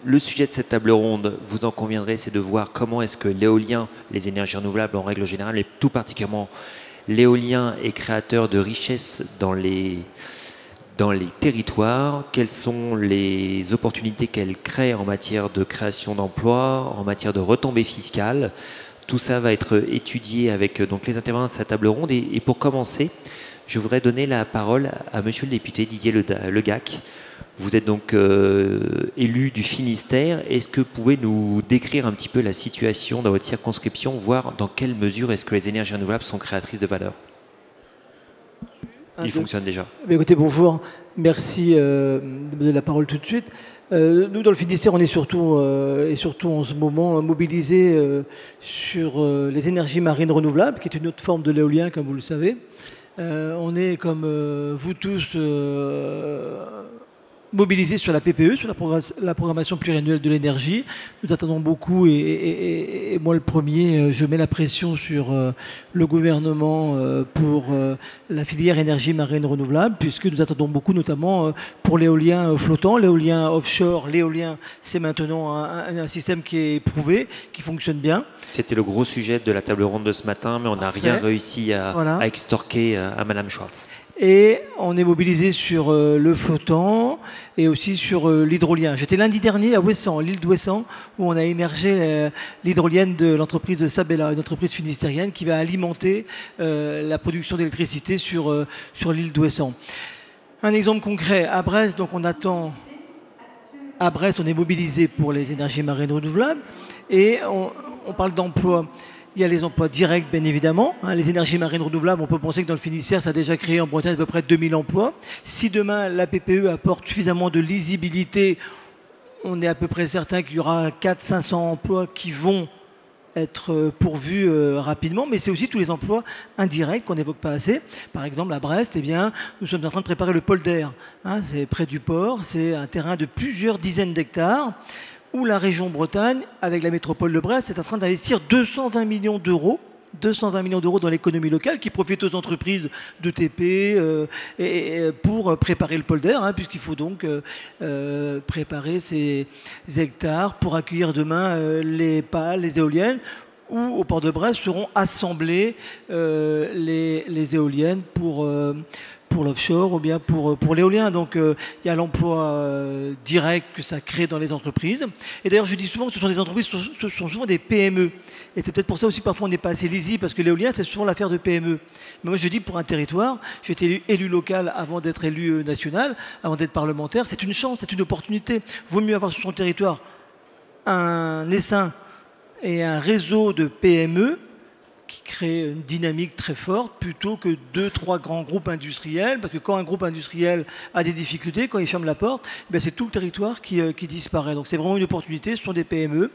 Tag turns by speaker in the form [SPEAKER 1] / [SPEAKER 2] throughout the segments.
[SPEAKER 1] le sujet de cette table ronde, vous en conviendrez, c'est de voir comment est-ce que l'éolien, les énergies renouvelables en règle générale, et tout particulièrement l'éolien est créateur de richesses dans les territoires, quelles sont les opportunités qu'elle crée en matière de création d'emplois, en matière de retombées fiscales. Tout ça va être étudié avec donc, les intervenants de cette table ronde. Et pour commencer, je voudrais donner la parole à monsieur le député Didier Legac. Vous êtes donc élu du Finistère. Est-ce que vous pouvez nous décrire un petit peu la situation dans votre circonscription, voir dans quelle mesure est-ce que les énergies renouvelables sont créatrices de valeur? Il fonctionne déjà.
[SPEAKER 2] Écoutez, bonjour. Merci de me donner la parole tout de suite. Nous, dans le Finistère, on est surtout, et surtout en ce moment, mobilisés sur les énergies marines renouvelables, qui est une autre forme de l'éolien, comme vous le savez. On est, comme vous tous, mobilisés sur la PPE, sur la programmation pluriannuelle de l'énergie. Nous attendons beaucoup et moi le premier, je mets la pression sur le gouvernement pour la filière énergie marine renouvelable, puisque nous attendons beaucoup, notamment pour l'éolien flottant, l'éolien offshore. L'éolien, c'est maintenant un système qui est éprouvé, qui fonctionne bien.
[SPEAKER 1] C'était le gros sujet de la table ronde de ce matin, mais on n'a rien réussi à extorquer à Madame Schwartz.
[SPEAKER 2] Et on est mobilisé sur le flottant et aussi sur l'hydrolien. J'étais lundi dernier à Ouessant, l'île d'Ouessant, où on a émergé l'hydrolienne de l'entreprise de Sabella, une entreprise finistérienne qui va alimenter la production d'électricité sur l'île d'Ouessant. Un exemple concret, à Brest, donc on attend... À Brest, on est mobilisé pour les énergies marines renouvelables et on parle d'emploi. Il y a les emplois directs, bien évidemment. Les énergies marines renouvelables, on peut penser que dans le Finistère, ça a déjà créé en Bretagne à peu près 2000 emplois. Si demain, la PPE apporte suffisamment de lisibilité, on est à peu près certain qu'il y aura 400-500 emplois qui vont être pourvus rapidement. Mais c'est aussi tous les emplois indirects qu'on n'évoque pas assez. Par exemple, à Brest, eh bien, nous sommes en train de préparer le polder. C'est près du port. C'est un terrain de plusieurs dizaines d'hectares, où la région Bretagne, avec la métropole de Brest, est en train d'investir 220 millions d'euros dans l'économie locale qui profite aux entreprises de TP pour préparer le polder, puisqu'il faut donc préparer ces hectares pour accueillir demain les pales, les éoliennes, où au port de Brest seront assemblées les éoliennes pour l'offshore ou bien pour l'éolien. Donc il y a l'emploi direct que ça crée dans les entreprises. Et d'ailleurs, je dis souvent que ce sont des entreprises, ce sont souvent des PME. Et c'est peut-être pour ça aussi parfois on n'est pas assez lisible, parce que l'éolien, c'est souvent l'affaire de PME. Mais moi, je dis pour un territoire, j'ai été élu local avant d'être élu national, avant d'être parlementaire. C'est une chance, c'est une opportunité. Vaut mieux avoir sur son territoire un essaim et un réseau de PME qui crée une dynamique très forte, plutôt que 2-3 grands groupes industriels, parce que quand un groupe industriel a des difficultés, quand il ferme la porte, c'est tout le territoire qui disparaît. Donc c'est vraiment une opportunité, ce sont des PME.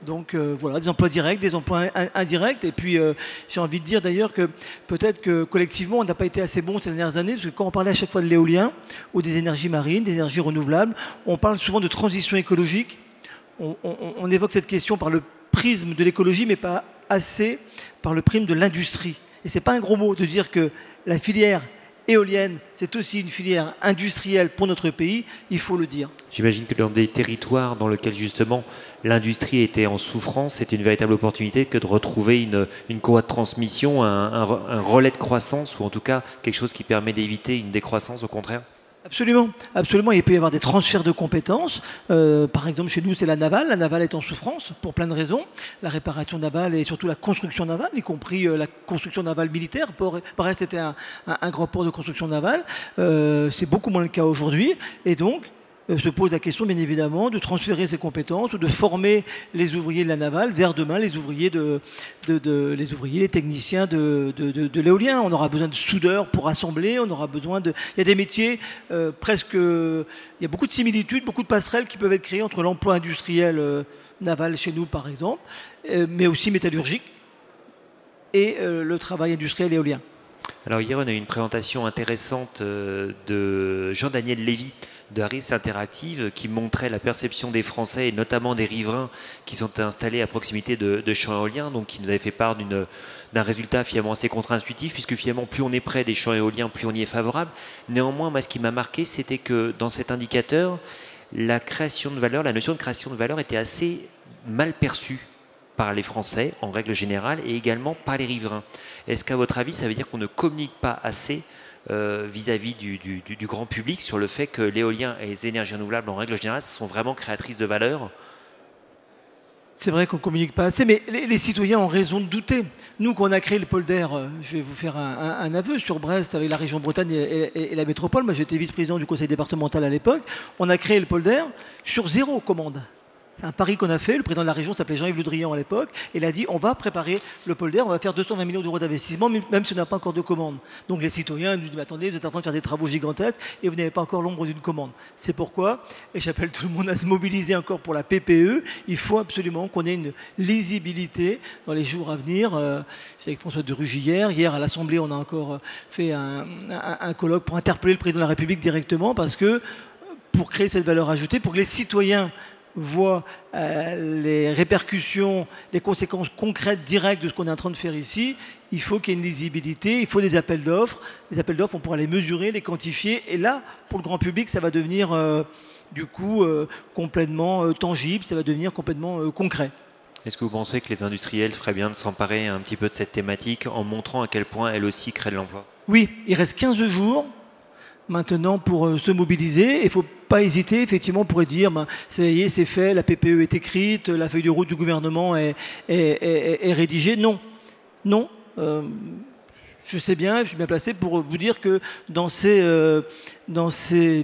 [SPEAKER 2] Donc voilà, des emplois directs, des emplois indirects. Et puis j'ai envie de dire d'ailleurs que peut-être que collectivement on n'a pas été assez bon ces dernières années, parce que quand on parlait à chaque fois de l'éolien ou des énergies marines, des énergies renouvelables, on parle souvent de transition écologique. On évoque cette question par le prisme de l'écologie, mais pas assez par le prisme de l'industrie. Et c'est pas un gros mot de dire que la filière éolienne, c'est aussi une filière industrielle pour notre pays, il faut le dire.
[SPEAKER 1] J'imagine que dans des territoires dans lesquels justement l'industrie était en souffrance, c'était une véritable opportunité que de retrouver une courroie de transmission, un relais de croissance, ou en tout cas quelque chose qui permet d'éviter une décroissance au contraire.
[SPEAKER 2] Absolument, absolument. Il peut y avoir des transferts de compétences. Par exemple, chez nous, c'est la navale. La navale est en souffrance pour plein de raisons. La réparation navale et surtout la construction navale, y compris la construction navale militaire. Brest était un grand port de construction navale. C'est beaucoup moins le cas aujourd'hui. Et donc, se pose la question, bien évidemment, de transférer ces compétences ou de former les ouvriers de la navale vers demain les ouvriers, les techniciens de l'éolien. On aura besoin de soudeurs pour assembler, on aura besoin de... Il y a des métiers presque... Il y a beaucoup de similitudes, beaucoup de passerelles qui peuvent être créées entre l'emploi industriel naval chez nous, par exemple, mais aussi métallurgique, et le travail industriel éolien.
[SPEAKER 1] Alors hier, on a eu une présentation intéressante de Jean-Daniel Lévy, de Harris Interactive, qui montrait la perception des Français et notamment des riverains qui sont installés à proximité de champs éoliens, donc qui nous avait fait part d'un résultat finalement assez contre-intuitif, puisque finalement plus on est près des champs éoliens, plus on y est favorable. Néanmoins, moi, ce qui m'a marqué, c'était que dans cet indicateur, la création de valeur, la notion de création de valeur était assez mal perçue par les Français en règle générale et également par les riverains. Est-ce qu'à votre avis, ça veut dire qu'on ne communique pas assez vis-à-vis du grand public sur le fait que l'éolien et les énergies renouvelables en règle générale sont vraiment créatrices de valeur?
[SPEAKER 2] C'est vrai qu'on ne communique pas assez, mais les citoyens ont raison de douter. Nous, quand on a créé le polder, je vais vous faire un aveu, sur Brest, avec la région Bretagne et la métropole, moi j'étais vice-président du conseil départemental à l'époque, on a créé le polder sur 0 commande. C'est un pari qu'on a fait, le président de la région s'appelait Jean-Yves Le Drian à l'époque, et il a dit on va préparer le polder, on va faire 220 millions d'euros d'investissement, même si on n'a pas encore de commande. Donc les citoyens nous disent mais attendez, vous êtes en train de faire des travaux gigantesques et vous n'avez pas encore l'ombre d'une commande. C'est pourquoi, et j'appelle tout le monde à se mobiliser encore pour la PPE, il faut absolument qu'on ait une lisibilité dans les jours à venir. C'est avec François de Rugy hier à l'Assemblée on a encore fait un colloque pour interpeller le président de la République directement, parce que pour créer cette valeur ajoutée, pour que les citoyens voit les répercussions, les conséquences concrètes directes de ce qu'on est en train de faire ici, il faut qu'il y ait une lisibilité, il faut des appels d'offres. Les appels d'offres, on pourra les mesurer, les quantifier. Et là, pour le grand public, ça va devenir du coup complètement tangible, ça va devenir complètement concret.
[SPEAKER 1] Est-ce que vous pensez que les industriels feraient bien de s'emparer un petit peu de cette thématique en montrant à quel point elle aussi crée de l'emploi?
[SPEAKER 2] Oui, il reste 15 jours maintenant pour se mobiliser. Il ne faut pas hésiter, effectivement, on pourrait dire, ben, ça y est, c'est fait, la PPE est écrite, la feuille de route du gouvernement est rédigée. Non, non. Je sais bien, je suis bien placé pour vous dire que dans ces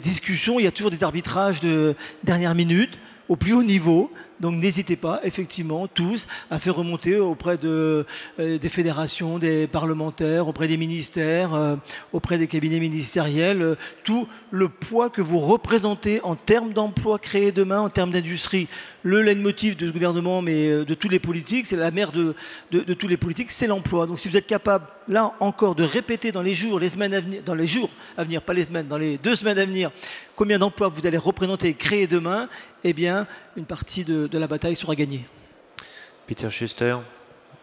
[SPEAKER 2] discussions, il y a toujours des arbitrages de dernière minute, au plus haut niveau. Donc n'hésitez pas, effectivement, tous, à faire remonter auprès des fédérations, des parlementaires, auprès des ministères, auprès des cabinets ministériels, tout le poids que vous représentez en termes d'emplois créés demain, en termes d'industrie. Le leitmotiv de ce gouvernement, mais de tous les politiques, c'est la mère de tous les politiques, c'est l'emploi. Donc si vous êtes capable, là encore, de répéter dans les jours, les semaines à venir, dans les jours à venir, pas les semaines, dans les 2 semaines à venir, combien d'emplois vous allez représenter et créer demain, eh bien, une partie de la bataille sera gagnée.
[SPEAKER 1] Peter Schuster,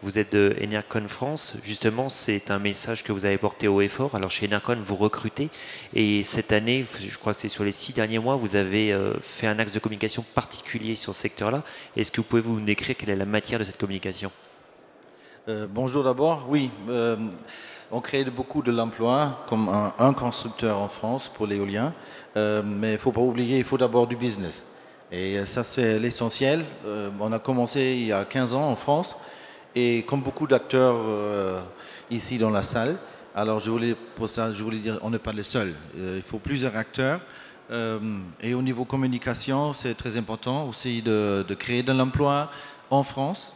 [SPEAKER 1] vous êtes de Enercon France. Justement, c'est un message que vous avez porté haut et fort. Alors, chez Enercon, vous recrutez. Et cette année, je crois que c'est sur les 6 derniers mois, vous avez fait un axe de communication particulier sur ce secteur-là. Est-ce que vous pouvez vous décrire quelle est la matière de cette communication?
[SPEAKER 3] Bonjour d'abord. Oui, on crée beaucoup de l'emploi comme un constructeur en France pour l'éolien. Mais il ne faut pas oublier, il faut d'abord du business. Et ça, c'est l'essentiel. On a commencé il y a 15 ans en France. Et comme beaucoup d'acteurs ici dans la salle, alors pour ça, je voulais dire, on n'est pas les seuls. Il faut plusieurs acteurs. Et au niveau communication, c'est très important aussi de créer de l'emploi en France.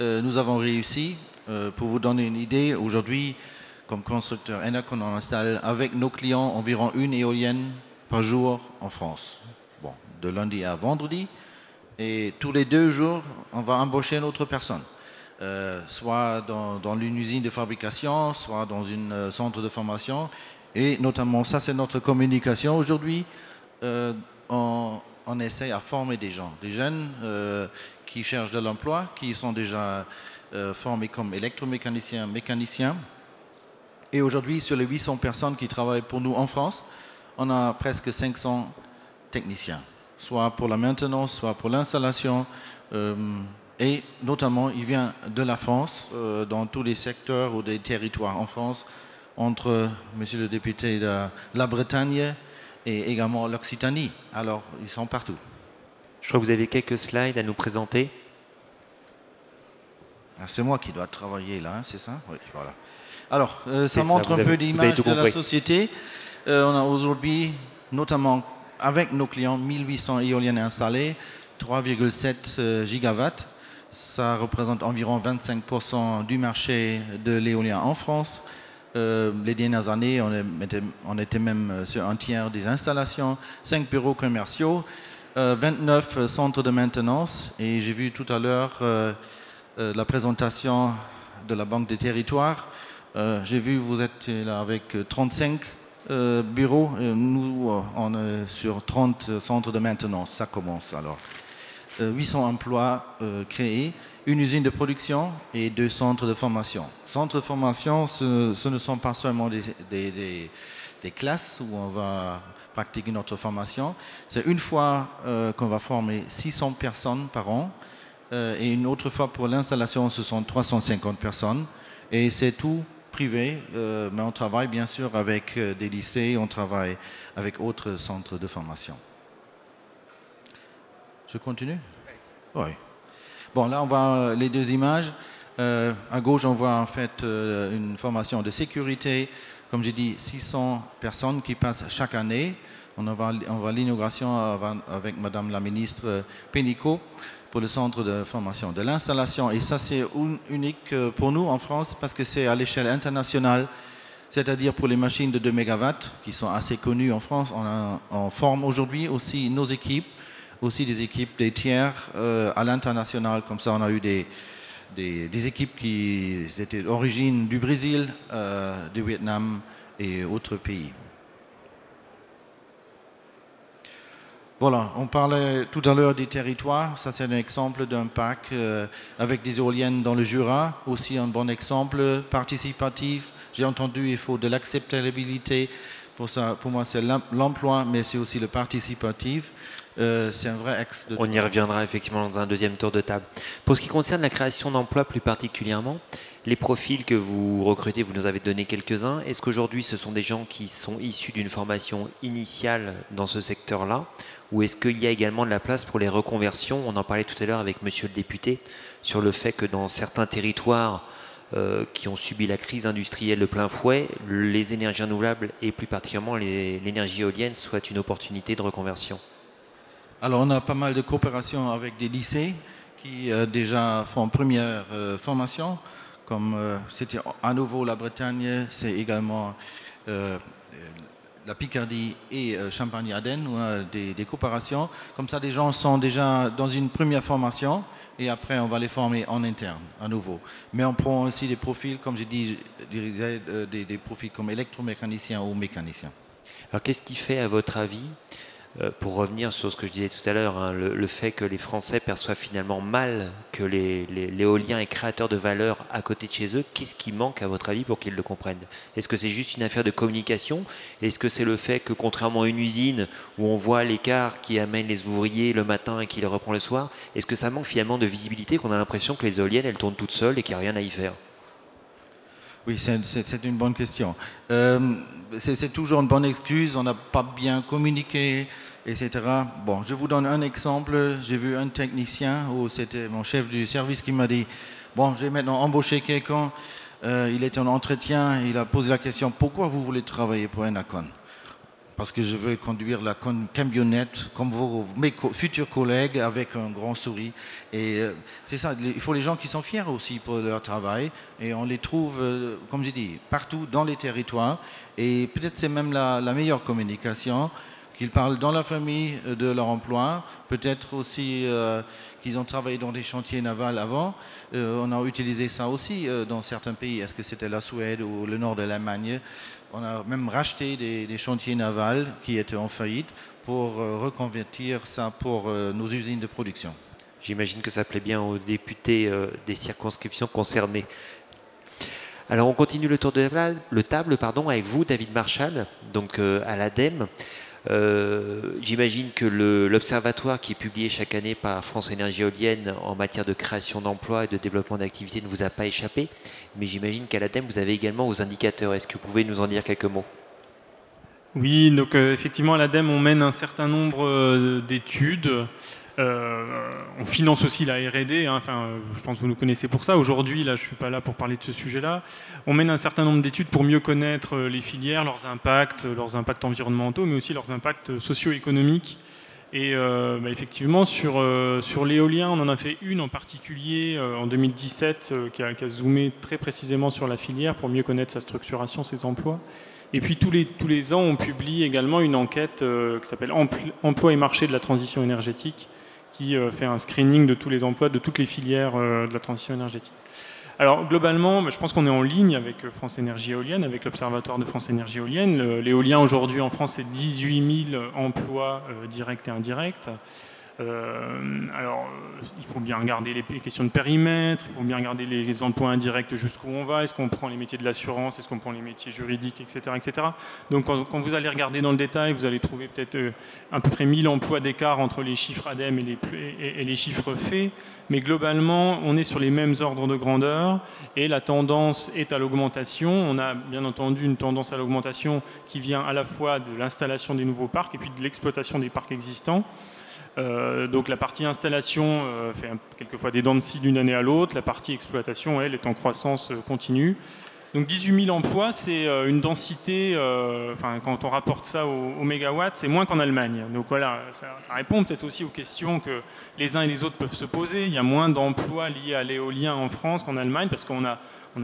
[SPEAKER 3] Nous avons réussi. Pour vous donner une idée, aujourd'hui, comme constructeur Enercon, on installe avec nos clients environ 1 éolienne par jour en France. Bon, de lundi à vendredi. Et tous les 2 jours, on va embaucher une autre personne. Soit dans une usine de fabrication, soit dans un centre de formation. Et notamment, ça c'est notre communication. Aujourd'hui, on essaie à former des gens, des jeunes qui cherchent de l'emploi, qui sont déjà formés comme électromécaniciens, mécaniciens. Et aujourd'hui, sur les 800 personnes qui travaillent pour nous en France, on a presque 500 techniciens, soit pour la maintenance, soit pour l'installation. Et notamment, il vient de la France, dans tous les secteurs ou des territoires en France, entre, monsieur le député, la Bretagne et également l'Occitanie. Alors, ils sont partout.
[SPEAKER 1] Je crois que vous avez quelques slides à nous présenter.
[SPEAKER 3] C'est moi qui dois travailler là, c'est ça? Oui, voilà. Alors, ça montre un peu l'image de la société. On a aujourd'hui, notamment avec nos clients, 1800 éoliennes installées, 3,7 gigawatts. Ça représente environ 25% du marché de l'éolien en France. Les dernières années, on était même sur 1/3 des installations, 5 bureaux commerciaux, 29 centres de maintenance. Et j'ai vu tout à l'heure la présentation de la Banque des territoires. J'ai vu vous êtes là avec 35 bureaux. Nous, on est sur 30 centres de maintenance. Ça commence alors. 800 emplois créés une usine de production et 2 centres de formation. Centres de formation, ce ne sont pas seulement des classes où on va pratiquer notre formation. C'est une fois qu'on va former 600 personnes par an et une autre fois pour l'installation, ce sont 350 personnes. Et c'est tout privé, mais on travaille bien sûr avec des lycées, on travaille avec d'autres centres de formation. Je continue? Oui. Bon, là, on voit les 2 images. À gauche, on voit en fait une formation de sécurité. Comme j'ai dit, 600 personnes qui passent chaque année. On voit l'inauguration avec Madame la ministre Pénicaud pour le centre de formation de l'installation. Et ça, c'est unique pour nous en France parce que c'est à l'échelle internationale, c'est-à-dire pour les machines de 2 MW qui sont assez connues en France. On forme aujourd'hui aussi nos équipes, aussi des équipes des tiers à l'international. Comme ça, on a eu des équipes qui étaient d'origine du Brésil, du Vietnam et autres pays. Voilà, on parlait tout à l'heure des territoires. Ça, c'est un exemple d'un parc avec des éoliennes dans le Jura. Aussi un bon exemple participatif. J'ai entendu il faut de l'acceptabilité. Pour moi, c'est l'emploi, mais c'est aussi le participatif. C'est un vrai axe de...
[SPEAKER 1] On y reviendra effectivement dans un deuxième tour de table. Pour ce qui concerne la création d'emplois plus particulièrement, les profils que vous recrutez, vous nous avez donné quelques-uns. Est-ce qu'aujourd'hui, ce sont des gens qui sont issus d'une formation initiale dans ce secteur-là? Ou est-ce qu'il y a également de la place pour les reconversions? On en parlait tout à l'heure avec monsieur le député sur le fait que dans certains territoires qui ont subi la crise industrielle de plein fouet, les énergies renouvelables et plus particulièrement l'énergie éolienne soient une opportunité de reconversion.
[SPEAKER 3] Alors, on a pas mal de coopérations avec des lycées qui déjà font première formation, comme c'était à nouveau la Bretagne, c'est également la Picardie et Champagne-Ardenne, où on a des coopérations. Comme ça, des gens sont déjà dans une première formation et après, on va les former en interne, à nouveau. Mais on prend aussi des profils, comme j'ai dit, des profils comme électromécaniciens ou mécaniciens.
[SPEAKER 1] Alors, qu'est-ce qui fait, à votre avis, pour revenir sur ce que je disais tout à l'heure, hein, le fait que les Français perçoivent finalement mal que l'éolien est créateur de valeur à côté de chez eux, qu'est-ce qui manque à votre avis pour qu'ils le comprennent? Est-ce que c'est juste une affaire de communication? Est-ce que c'est le fait que contrairement à une usine où on voit l'écart qui amène les ouvriers le matin et qui les reprend le soir, est-ce que ça manque finalement de visibilité, qu'on a l'impression que les éoliennes elles tournent toutes seules et qu'il n'y a rien à y faire?
[SPEAKER 3] Oui, c'est une bonne question. C'est toujours une bonne excuse, on n'a pas bien communiqué, etc. Bon, je vous donne un exemple. J'ai vu un technicien, ou c'était mon chef du service qui m'a dit, bon, je vais maintenant embaucher quelqu'un. Il était en entretien, il a posé la question, pourquoi vous voulez travailler pour Enercon? Parce que je veux conduire la camionnette comme mes futurs collègues avec un grand sourire. Et c'est ça, il faut les gens qui sont fiers aussi pour leur travail. Et on les trouve, comme j'ai dit, partout dans les territoires. Et peut-être c'est même la meilleure communication, qu'ils parlent dans la famille de leur emploi. Peut-être aussi qu'ils ont travaillé dans des chantiers navals avant. On a utilisé ça aussi dans certains pays. Est-ce que c'était la Suède ou le nord de l'Allemagne? On a même racheté des chantiers navals qui étaient en faillite pour reconvertir ça pour nos usines de production.
[SPEAKER 1] J'imagine que ça plaît bien aux députés des circonscriptions concernées. Alors on continue le tour de table avec vous, David Marchal, donc à l'ADEME. J'imagine que l'observatoire qui est publié chaque année par France Énergie Éolienne en matière de création d'emplois et de développement d'activités ne vous a pas échappé, mais j'imagine qu'à l'ADEME, vous avez également vos indicateurs. Est-ce que vous pouvez nous en dire quelques mots?
[SPEAKER 4] Oui, donc effectivement à l'ADEME, on mène un certain nombre d'études. On finance aussi la R&D, hein, je pense que vous nous connaissez pour ça. Aujourd'hui, là, je ne suis pas là pour parler de ce sujet-là. On mène un certain nombre d'études pour mieux connaître les filières, leurs impacts environnementaux, mais aussi leurs impacts socio-économiques. Et effectivement, sur l'éolien, on en a fait une en particulier en 2017 qui a zoomé très précisément sur la filière pour mieux connaître sa structuration, ses emplois. Et puis tous les ans, on publie également une enquête qui s'appelle Emploi et marché de la transition énergétique, qui fait un screening de tous les emplois, de toutes les filières de la transition énergétique. Alors globalement, je pense qu'on est en ligne avec France Énergie Éolienne, avec l'Observatoire de France Énergie Éolienne. L'éolien aujourd'hui en France, c'est 18 000 emplois directs et indirects. Alors, il faut bien regarder les questions de périmètre, il faut bien regarder les emplois indirects jusqu'où on va, est-ce qu'on prend les métiers de l'assurance, est-ce qu'on prend les métiers juridiques, etc. etc. Donc quand vous allez regarder dans le détail, vous allez trouver peut-être à peu près 1000 emplois d'écart entre les chiffres ADEME et les chiffres faits, mais globalement, on est sur les mêmes ordres de grandeur et la tendance est à l'augmentation. On a bien entendu une tendance à l'augmentation qui vient à la fois de l'installation des nouveaux parcs et puis de l'exploitation des parcs existants. Donc la partie installation fait quelquefois des dents de scie d'une année à l'autre, la partie exploitation, elle, est en croissance continue. Donc 18 000 emplois, c'est une densité, quand on rapporte ça au mégawatt, c'est moins qu'en Allemagne. Donc voilà, ça répond peut-être aussi aux questions que les uns et les autres peuvent se poser. Il y a moins d'emplois liés à l'éolien en France qu'en Allemagne, parce qu'on a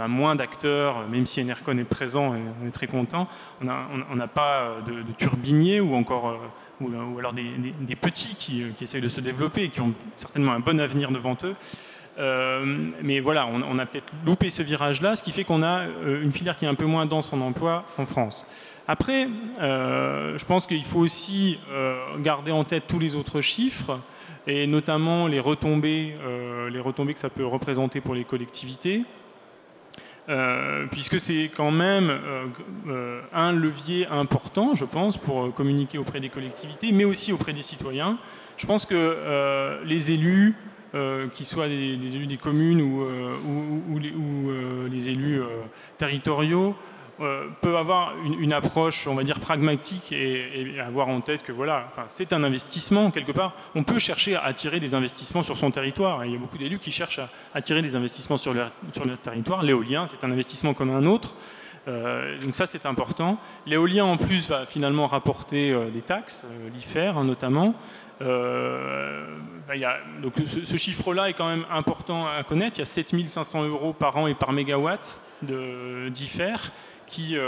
[SPEAKER 4] moins d'acteurs, même si Enercon est présent et on est très content. On n'a pas de turbiniers ou encore... ou alors des petits qui essayent de se développer et qui ont certainement un bon avenir devant eux. Mais voilà, on a peut-être loupé ce virage-là, ce qui fait qu'on a une filière qui est un peu moins dense en emploi en France. Après, je pense qu'il faut aussi garder en tête tous les autres chiffres, et notamment les retombées que ça peut représenter pour les collectivités. Puisque c'est quand même un levier important, je pense, pour communiquer auprès des collectivités, mais aussi auprès des citoyens. Je pense que les élus, qu'ils soient les élus des communes ou les élus territoriaux, peuvent avoir une approche, on va dire, pragmatique et avoir en tête que voilà, c'est un investissement quelque part. On peut chercher à attirer des investissements sur son territoire. Et il y a beaucoup d'élus qui cherchent à attirer des investissements sur leur territoire. L'éolien, c'est un investissement comme un autre. Donc ça, c'est important. L'éolien, en plus, va finalement rapporter des taxes, l'IFER notamment. Donc ce chiffre-là est quand même important à connaître. Il y a 7 500 € par an et par mégawatt d'IFER. Qui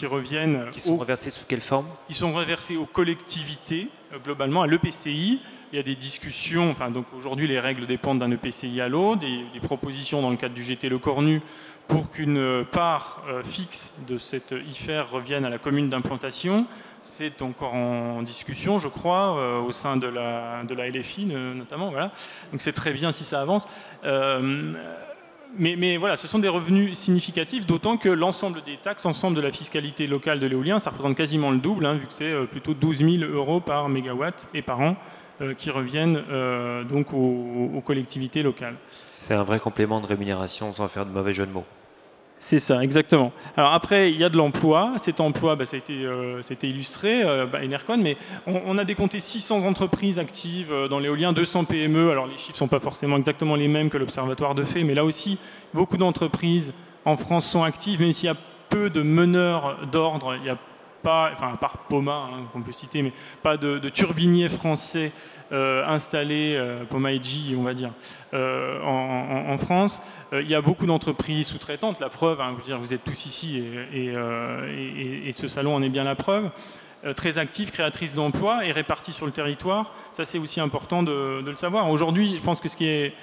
[SPEAKER 4] reviennent...
[SPEAKER 1] Qui sont reversés sous quelle forme?
[SPEAKER 4] Qui sont reversés aux collectivités, globalement, à l'EPCI. Il y a des discussions, donc aujourd'hui les règles dépendent d'un EPCI à l'autre, des propositions dans le cadre du GT Le Cornu pour qu'une part fixe de cette IFER revienne à la commune d'implantation. C'est encore en discussion, je crois, au sein de la LFI notamment. Voilà. Donc c'est très bien si ça avance. Mais voilà, ce sont des revenus significatifs, d'autant que l'ensemble des taxes, l'ensemble de la fiscalité locale de l'éolien, ça représente quasiment le double, vu que c'est plutôt 12 000 € par mégawatt et par an qui reviennent donc aux collectivités locales.
[SPEAKER 1] C'est un vrai complément de rémunération sans faire de mauvais jeu de mots.
[SPEAKER 4] C'est ça, exactement. Alors après, il y a de l'emploi. Cet emploi, ça a été illustré, Enercon, mais on a décompté 600 entreprises actives dans l'éolien, 200 PME. Alors les chiffres ne sont pas forcément exactement les mêmes que l'Observatoire de fait, mais là aussi, beaucoup d'entreprises en France sont actives, même s'il y a peu de meneurs d'ordre. Il n'y a pas, à part Poma, qu'on peut citer, mais pas de turbiniers français installés, Poma et G, on va dire, en France. Il y a beaucoup d'entreprises sous-traitantes, la preuve, vous êtes tous ici et ce salon en est bien la preuve, très actives, créatrices d'emplois et réparties sur le territoire. Ça, c'est aussi important de le savoir. Aujourd'hui, je pense que ce qui est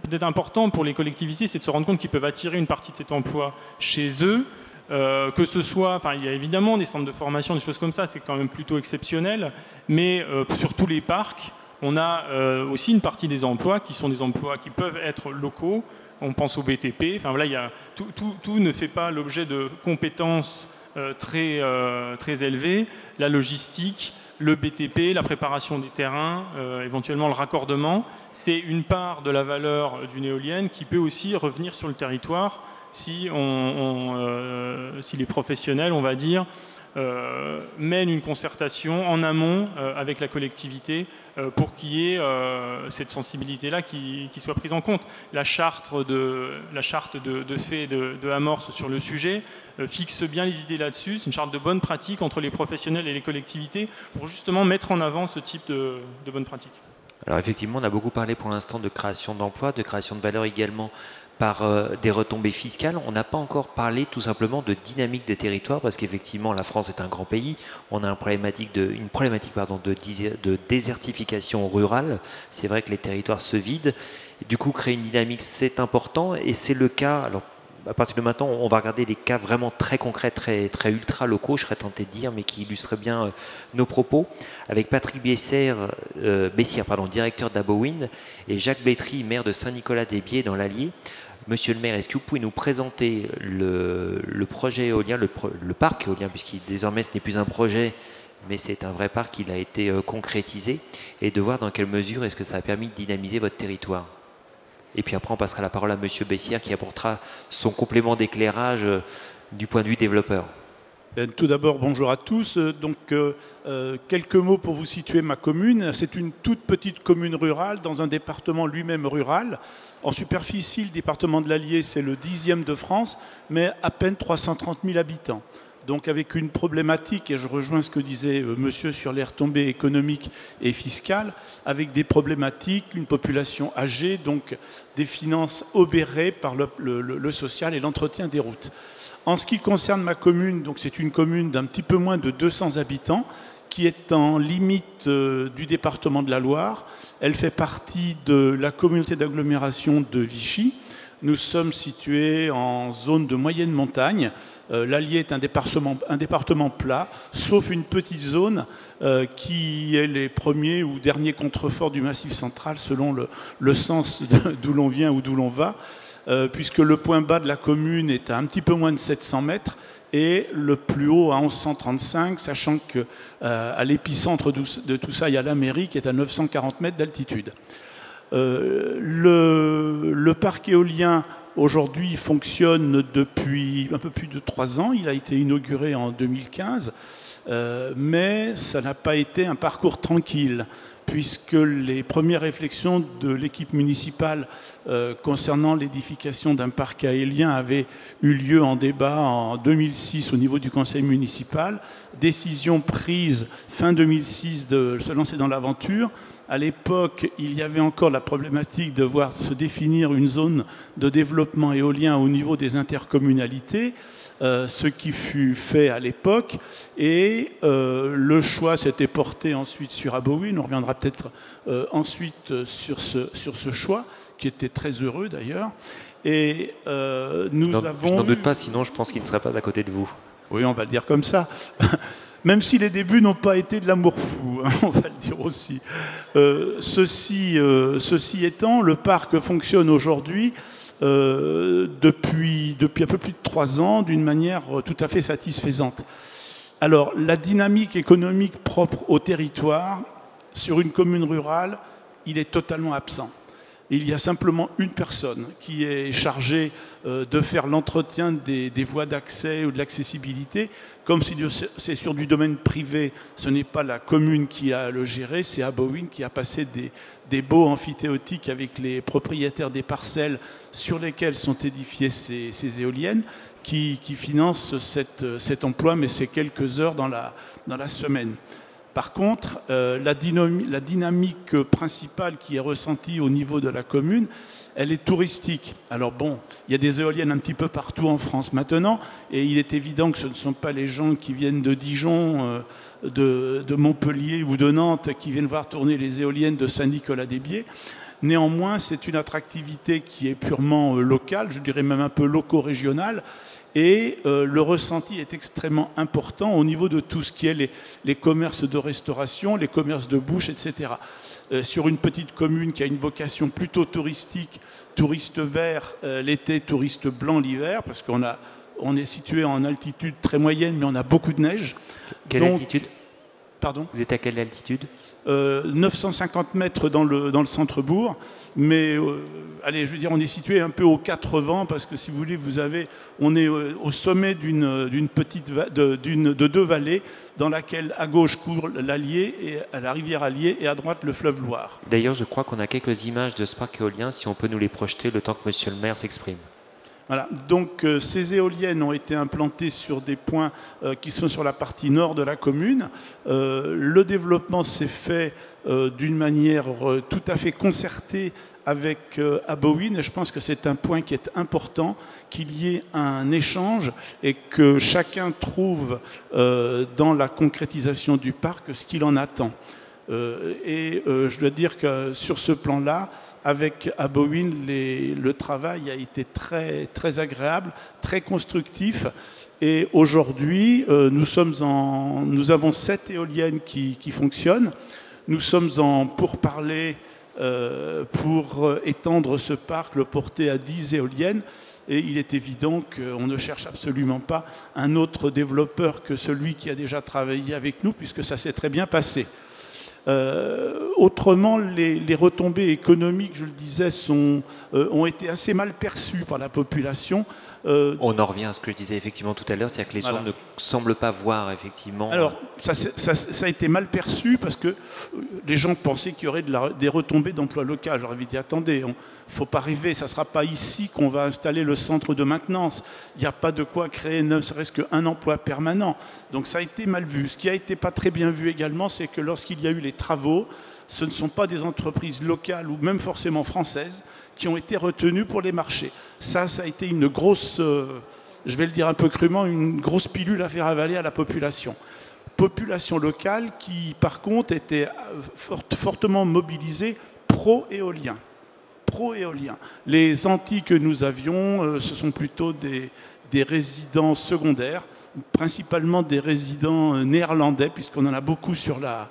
[SPEAKER 4] peut-être important pour les collectivités, c'est de se rendre compte qu'ils peuvent attirer une partie de cet emploi chez eux, que ce soit, il y a évidemment des centres de formation, des choses comme ça, c'est quand même plutôt exceptionnel, mais sur tous les parcs, on a aussi une partie des emplois qui sont des emplois qui peuvent être locaux. On pense au BTP. Tout ne fait pas l'objet de compétences très élevées. La logistique, le BTP, la préparation des terrains, éventuellement le raccordement, c'est une part de la valeur d'une éolienne qui peut aussi revenir sur le territoire si les professionnels, on va dire, mènent une concertation en amont avec la collectivité pour qu'il y ait cette sensibilité-là qui soit prise en compte. La charte de fait de Amorce sur le sujet fixe bien les idées là-dessus. C'est une charte de bonne pratique entre les professionnels et les collectivités pour justement mettre en avant ce type de bonnes pratiques.
[SPEAKER 1] Alors effectivement, on a beaucoup parlé pour l'instant de création d'emplois, de création de valeur également par des retombées fiscales. On n'a pas encore parlé tout simplement de dynamique des territoires parce qu'effectivement la France est un grand pays. On a une problématique de désertification rurale. C'est vrai que les territoires se vident. Et du coup, créer une dynamique, c'est important et c'est le cas. Alors, à partir de maintenant, on va regarder des cas vraiment très concrets, très ultra locaux, je serais tenté de dire, mais qui illustrent bien nos propos, avec Patrick Bessière, directeur d'Abowind, et Jacques Bétry, maire de Saint-Nicolas-des-Biais dans l'Allier. Monsieur le maire, est-ce que vous pouvez nous présenter le projet éolien, le parc éolien, puisqu'il désormais ce n'est plus un projet, mais c'est un vrai parc, il a été concrétisé, et de voir dans quelle mesure est-ce que ça a permis de dynamiser votre territoire. Et puis après, on passera la parole à Monsieur Bessière qui apportera son complément d'éclairage du point de vue développeur.
[SPEAKER 5] Tout d'abord, bonjour à tous. Quelques mots pour vous situer ma commune. C'est une toute petite commune rurale dans un département lui-même rural. En superficie, le département de l'Allier, c'est le 10e de France, mais à peine 330 000 habitants. Donc avec une problématique, et je rejoins ce que disait monsieur sur les retombées économiques et fiscales, avec des problématiques, une population âgée, donc des finances obérées par le social et l'entretien des routes. En ce qui concerne ma commune, donc c'est une commune d'un petit peu moins de 200 habitants, qui est en limite du département de la Loire. Elle fait partie de la communauté d'agglomération de Vichy. Nous sommes situés en zone de moyenne montagne. L'Allier est un département plat, sauf une petite zone qui est les premiers ou derniers contreforts du Massif central, selon le sens d'où l'on vient ou d'où l'on va, puisque le point bas de la commune est à un petit peu moins de 700 mètres et le plus haut à 1135, sachant qu'à l'épicentre de tout ça, il y a la mairie qui est à 940 mètres d'altitude. Le parc éolien aujourd'hui fonctionne depuis un peu plus de 3 ans. Il a été inauguré en 2015, mais ça n'a pas été un parcours tranquille, puisque les premières réflexions de l'équipe municipale concernant l'édification d'un parc éolien avaient eu lieu en débat en 2006 au niveau du conseil municipal. Décision prise fin 2006 de se lancer dans l'aventure. À l'époque, il y avait encore la problématique de voir se définir une zone de développement éolien au niveau des intercommunalités, ce qui fut fait à l'époque. Et le choix s'était porté ensuite sur Abowind. On reviendra peut-être ensuite sur ce choix, qui était très heureux d'ailleurs. Et je n'en
[SPEAKER 1] doute pas, sinon je pense qu'il ne serait pas à côté de vous.
[SPEAKER 5] Oui, on va le dire comme ça. Même si les débuts n'ont pas été de l'amour fou, hein, on va le dire aussi. Ceci étant, le parc fonctionne aujourd'hui depuis un peu plus de 3 ans d'une manière tout à fait satisfaisante. Alors, la dynamique économique propre au territoire, sur une commune rurale, il est totalement absent. Il y a simplement une personne qui est chargée de faire l'entretien des voies d'accès ou de l'accessibilité. Comme c'est sur du domaine privé, ce n'est pas la commune qui a à le gérer, c'est Abowind qui a passé des baux amphithéotiques avec les propriétaires des parcelles sur lesquelles sont édifiées ces éoliennes qui financent cet emploi, mais c'est quelques heures dans la semaine. Par contre, la dynamique principale qui est ressentie au niveau de la commune, elle est touristique. Alors bon, il y a des éoliennes un petit peu partout en France maintenant, et il est évident que ce ne sont pas les gens qui viennent de Dijon, de Montpellier ou de Nantes qui viennent voir tourner les éoliennes de Saint-Nicolas-des-Biais. Néanmoins, c'est une attractivité qui est purement locale, je dirais même un peu loco-régionale, et le ressenti est extrêmement important au niveau de tout ce qui est les commerces de restauration, les commerces de bouche, etc. Sur une petite commune qui a une vocation plutôt touristique, touriste vert l'été, touriste blanc l'hiver, parce on est situé en altitude très moyenne, mais on a beaucoup de neige.
[SPEAKER 1] Quelle altitude ?
[SPEAKER 5] Pardon ?
[SPEAKER 1] Vous êtes à quelle altitude ?
[SPEAKER 5] 950 mètres dans le centre-bourg, mais allez, je veux dire, on est situé un peu aux 4 vents, parce que si vous voulez, on est au sommet de 2 vallées, dans laquelle à gauche court l'Allier, et à la rivière Allier, et à droite le fleuve Loire.
[SPEAKER 1] D'ailleurs, je crois qu'on a quelques images de ce parc éolien, si on peut nous les projeter le temps que monsieur le maire s'exprime.
[SPEAKER 5] Voilà. Donc ces éoliennes ont été implantées sur des points qui sont sur la partie nord de la commune. Le développement s'est fait d'une manière tout à fait concertée avec Abowind, et je pense que c'est un point qui est important, qu'il y ait un échange et que chacun trouve dans la concrétisation du parc ce qu'il en attend. Je dois dire que sur ce plan-là, avec Abowind, le travail a été très, très agréable, très constructif. Et aujourd'hui, nous avons 7 éoliennes qui fonctionnent. Nous sommes en pourparlers pour étendre ce parc, le porter à 10 éoliennes. Et il est évident qu'on ne cherche absolument pas un autre développeur que celui qui a déjà travaillé avec nous, puisque ça s'est très bien passé. Autrement, les retombées économiques, je le disais, ont été assez mal perçues par la population.
[SPEAKER 1] On en revient à ce que je disais effectivement tout à l'heure, c'est-à-dire que les gens ne semblent pas voir effectivement...
[SPEAKER 5] Alors, ça a été mal perçu parce que les gens pensaient qu'il y aurait des retombées d'emploi local. J'aurais dit, attendez, il ne faut pas rêver, ça ne sera pas ici qu'on va installer le centre de maintenance. Il n'y a pas de quoi créer ne serait-ce qu'un emploi permanent. Donc ça a été mal vu. Ce qui a été pas très bien vu également, c'est que lorsqu'il y a eu les travaux, ce ne sont pas des entreprises locales ou même forcément françaises qui ont été retenues pour les marchés. Ça a été une grosse, je vais le dire un peu crûment, une grosse pilule à faire avaler à la population. Population locale qui, par contre, était fortement mobilisée pro-éolien. Pro-éolien. Les Antilles que nous avions, ce sont plutôt des résidents secondaires, principalement des résidents néerlandais, puisqu'on en a beaucoup sur la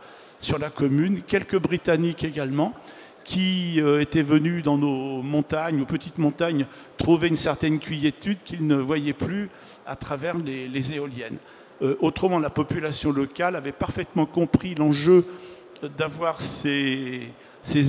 [SPEAKER 5] commune, quelques Britanniques également, qui étaient venus dans nos montagnes, nos petites montagnes, trouver une certaine quiétude qu'ils ne voyaient plus à travers les éoliennes. Autrement, la population locale avait parfaitement compris l'enjeu d'avoir ces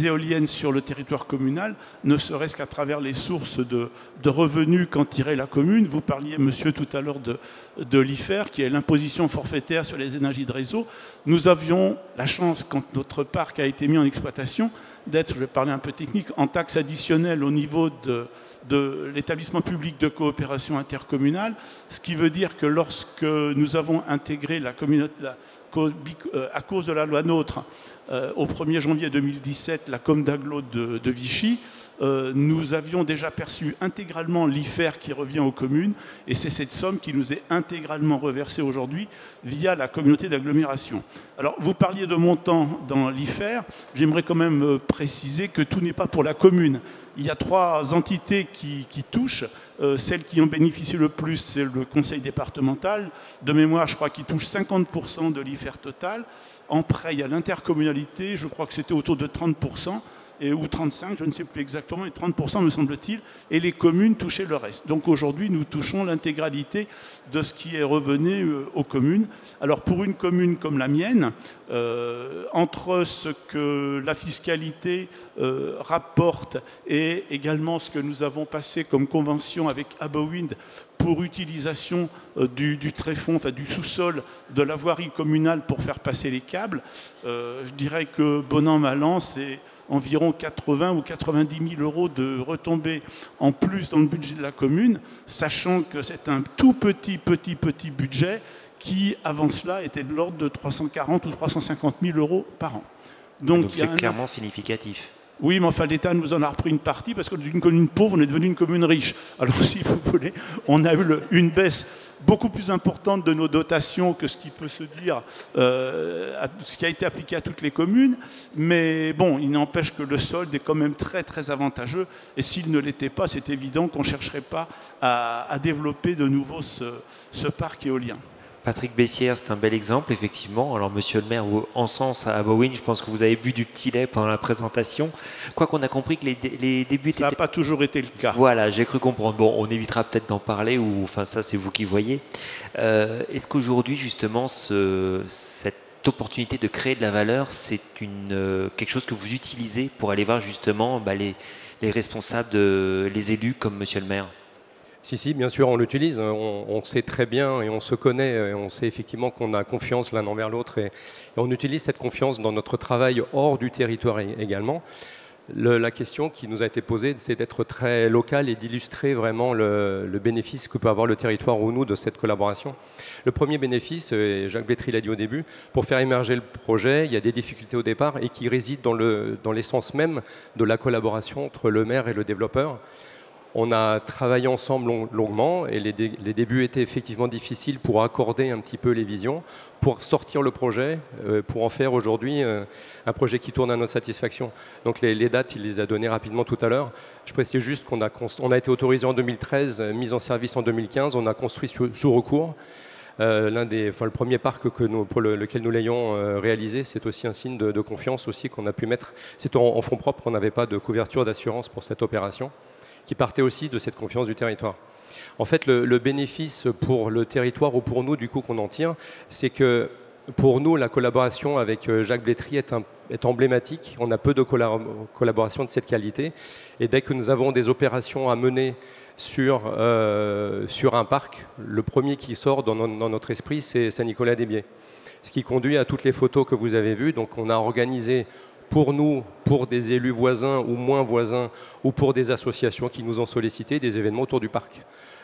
[SPEAKER 5] éoliennes sur le territoire communal, ne serait-ce qu'à travers les sources de revenus qu'en tirait la commune. Vous parliez, monsieur, tout à l'heure de l'IFER, qui est l'imposition forfaitaire sur les énergies de réseau. Nous avions la chance, quand notre parc a été mis en exploitation, d'être, je vais parler un peu technique, en taxe additionnelle au niveau de l'établissement public de coopération intercommunale, ce qui veut dire que lorsque nous avons intégré la communauté, à cause de la loi NOTRe, au 1er janvier 2017, la com d'agglo de Vichy, nous avions déjà perçu intégralement l'IFER qui revient aux communes, et c'est cette somme qui nous est intégralement reversée aujourd'hui via la communauté d'agglomération. Alors, vous parliez de montant dans l'IFER, j'aimerais quand même préciser que tout n'est pas pour la commune. Il y a 3 entités qui touchent. Celles qui en bénéficient le plus, c'est le conseil départemental. De mémoire, je crois qu'il touche 50% de l'IFER total. En prêt, il y a l'intercommunalité, je crois que c'était autour de 30%, ou 35%, je ne sais plus exactement, et 30% me semble-t-il, et les communes touchaient le reste. Donc aujourd'hui, nous touchons l'intégralité de ce qui est revenu aux communes. Alors pour une commune comme la mienne, entre ce que la fiscalité rapporte et également ce que nous avons passé comme convention avec Abowind pour utilisation du tréfonds, enfin du sous-sol de la voirie communale pour faire passer les câbles, je dirais que bon an, mal an, c'est environ 80 ou 90 000 euros de retombées en plus dans le budget de la commune, sachant que c'est un tout petit budget qui, avant cela, était de l'ordre de 340 ou 350 000 euros par an.
[SPEAKER 1] Donc c'est clairement significatif.
[SPEAKER 5] Oui, mais enfin, l'État nous en a repris une partie parce que d'une commune pauvre, on est devenu une commune riche. Alors, si vous voulez, on a eu une baisse beaucoup plus importante de nos dotations que ce qui peut se dire, ce qui a été appliqué à toutes les communes. Mais bon, il n'empêche que le solde est quand même très, très avantageux. Et s'il ne l'était pas, c'est évident qu'on ne chercherait pas à développer de nouveau ce parc éolien.
[SPEAKER 1] Patrick Bessières, c'est un bel exemple, effectivement. Alors, monsieur le maire, vous, en sens à Abowind, je pense que vous avez bu du petit lait pendant la présentation. Quoi qu'on a compris que les débuts...
[SPEAKER 5] Ça n'a pas toujours été le cas.
[SPEAKER 1] Voilà, j'ai cru comprendre. Bon, on évitera peut-être d'en parler, ou enfin, ça, c'est vous qui voyez. Est-ce qu'aujourd'hui, justement, cette opportunité de créer de la valeur, c'est quelque chose que vous utilisez pour aller voir, justement, les responsables, les élus, comme monsieur le maire ?
[SPEAKER 6] Si, bien sûr, on l'utilise. On sait très bien et on se connaît. Et on sait effectivement qu'on a confiance l'un envers l'autre. Et on utilise cette confiance dans notre travail hors du territoire également. La question qui nous a été posée, c'est d'être très local et d'illustrer vraiment le bénéfice que peut avoir le territoire ou nous de cette collaboration. Le premier bénéfice, et Jacques Bétry l'a dit au début, pour faire émerger le projet, il y a des difficultés au départ et qui résident dans l'essence même de la collaboration entre le maire et le développeur. On a travaillé ensemble longuement et les débuts étaient effectivement difficiles pour accorder un petit peu les visions, pour sortir le projet, pour en faire aujourd'hui un projet qui tourne à notre satisfaction. Donc les dates, il les a données rapidement tout à l'heure. Je précise juste qu'on a été autorisé en 2013, mis en service en 2015, on a construit sous recours. Le premier parc pour lequel nous l'ayons réalisé, c'est aussi un signe de confiance aussi qu'on a pu mettre. C'est en fonds propres, on n'avait pas de couverture d'assurance pour cette opération, qui partait aussi de cette confiance du territoire. En fait, le bénéfice pour le territoire ou pour nous, du coup, qu'on en tire, c'est que pour nous, la collaboration avec Jacques Blétry est emblématique. On a peu de collaboration de cette qualité. Et dès que nous avons des opérations à mener sur un parc, le premier qui sort dans notre esprit, c'est Saint-Nicolas-des-Biais. Ce qui conduit à toutes les photos que vous avez vues. Donc on a organisé pour nous, pour des élus voisins ou moins voisins, ou pour des associations qui nous ont sollicité, des événements autour du parc.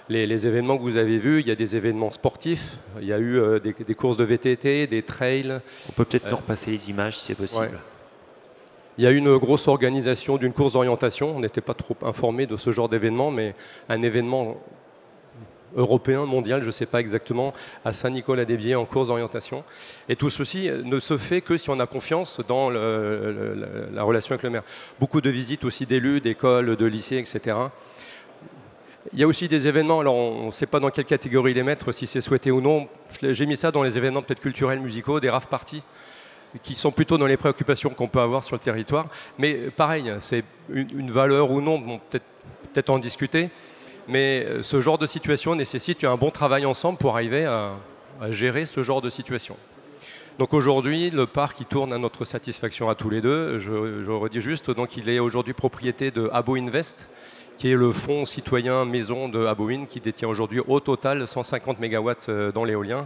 [SPEAKER 6] Les événements que vous avez vus, il y a des événements sportifs, il y a eu des courses de VTT, des trails.
[SPEAKER 1] On peut peut-être nous repasser les images si c'est possible.
[SPEAKER 6] Ouais. Il y a eu une grosse organisation d'une course d'orientation. On n'était pas trop informés de ce genre d'événement, mais un événement européen, mondial, je ne sais pas exactement, à Saint-Nicolas-des-Biais en course d'orientation. Et tout ceci ne se fait que si on a confiance dans la relation avec le maire. Beaucoup de visites aussi d'élus, d'écoles, de lycées, etc. Il y a aussi des événements, alors on ne sait pas dans quelle catégorie les mettre, si c'est souhaité ou non. J'ai mis ça dans les événements peut-être culturels, musicaux, des rave parties, qui sont plutôt dans les préoccupations qu'on peut avoir sur le territoire. Mais pareil, c'est une valeur ou non, bon, peut-être en discuter. Mais ce genre de situation nécessite un bon travail ensemble pour arriver à gérer ce genre de situation. Donc aujourd'hui, le parc il tourne à notre satisfaction à tous les deux. Je redis juste, donc il est aujourd'hui propriété de Abo Invest, qui est le fonds citoyen maison de Aboin, qui détient aujourd'hui au total 150 MW dans l'éolien.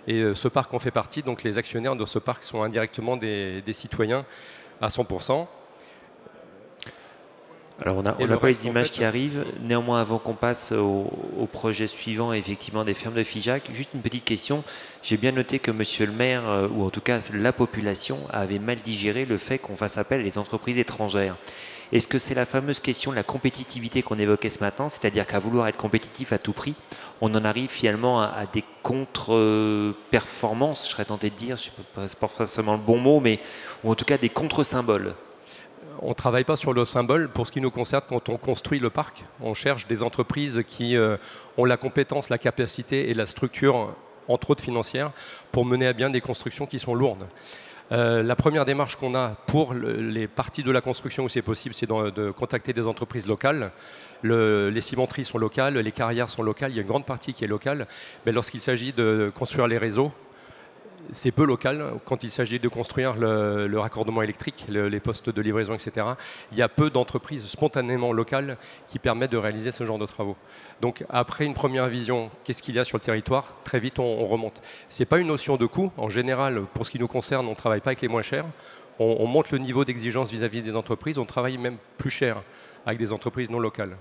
[SPEAKER 6] Et ce parc en fait partie, donc les actionnaires de ce parc sont indirectement des citoyens à 100%.
[SPEAKER 1] Alors on n'a pas les images qui arrivent. Néanmoins, avant qu'on passe au projet suivant, effectivement des fermes de Figeac, juste une petite question. J'ai bien noté que monsieur le maire, ou en tout cas la population, avait mal digéré le fait qu'on fasse appel à les entreprises étrangères. Est-ce que c'est la fameuse question de la compétitivité qu'on évoquait ce matin, c'est-à-dire qu'à vouloir être compétitif à tout prix, on en arrive finalement à des contre-performances, je serais tenté de dire, je ne sais pas, c'est pas forcément le bon mot, mais ou en tout cas des contre-symboles.
[SPEAKER 6] On ne travaille pas sur le symbole. Pour ce qui nous concerne, quand on construit le parc, on cherche des entreprises qui ont la compétence, la capacité et la structure, entre autres financière, pour mener à bien des constructions qui sont lourdes. La première démarche qu'on a pour les parties de la construction où c'est possible, c'est de contacter des entreprises locales. Les cimenteries sont locales, les carrières sont locales, il y a une grande partie qui est locale. Mais lorsqu'il s'agit de construire les réseaux, c'est peu local. Quand il s'agit de construire le raccordement électrique, les postes de livraison, etc., il y a peu d'entreprises spontanément locales qui permettent de réaliser ce genre de travaux. Donc après une première vision, qu'est-ce qu'il y a sur le territoire? Très vite, on remonte. Ce n'est pas une notion de coût. En général, pour ce qui nous concerne, on ne travaille pas avec les moins chers. On monte le niveau d'exigence vis-à-vis des entreprises. On travaille même plus cher avec des entreprises non locales.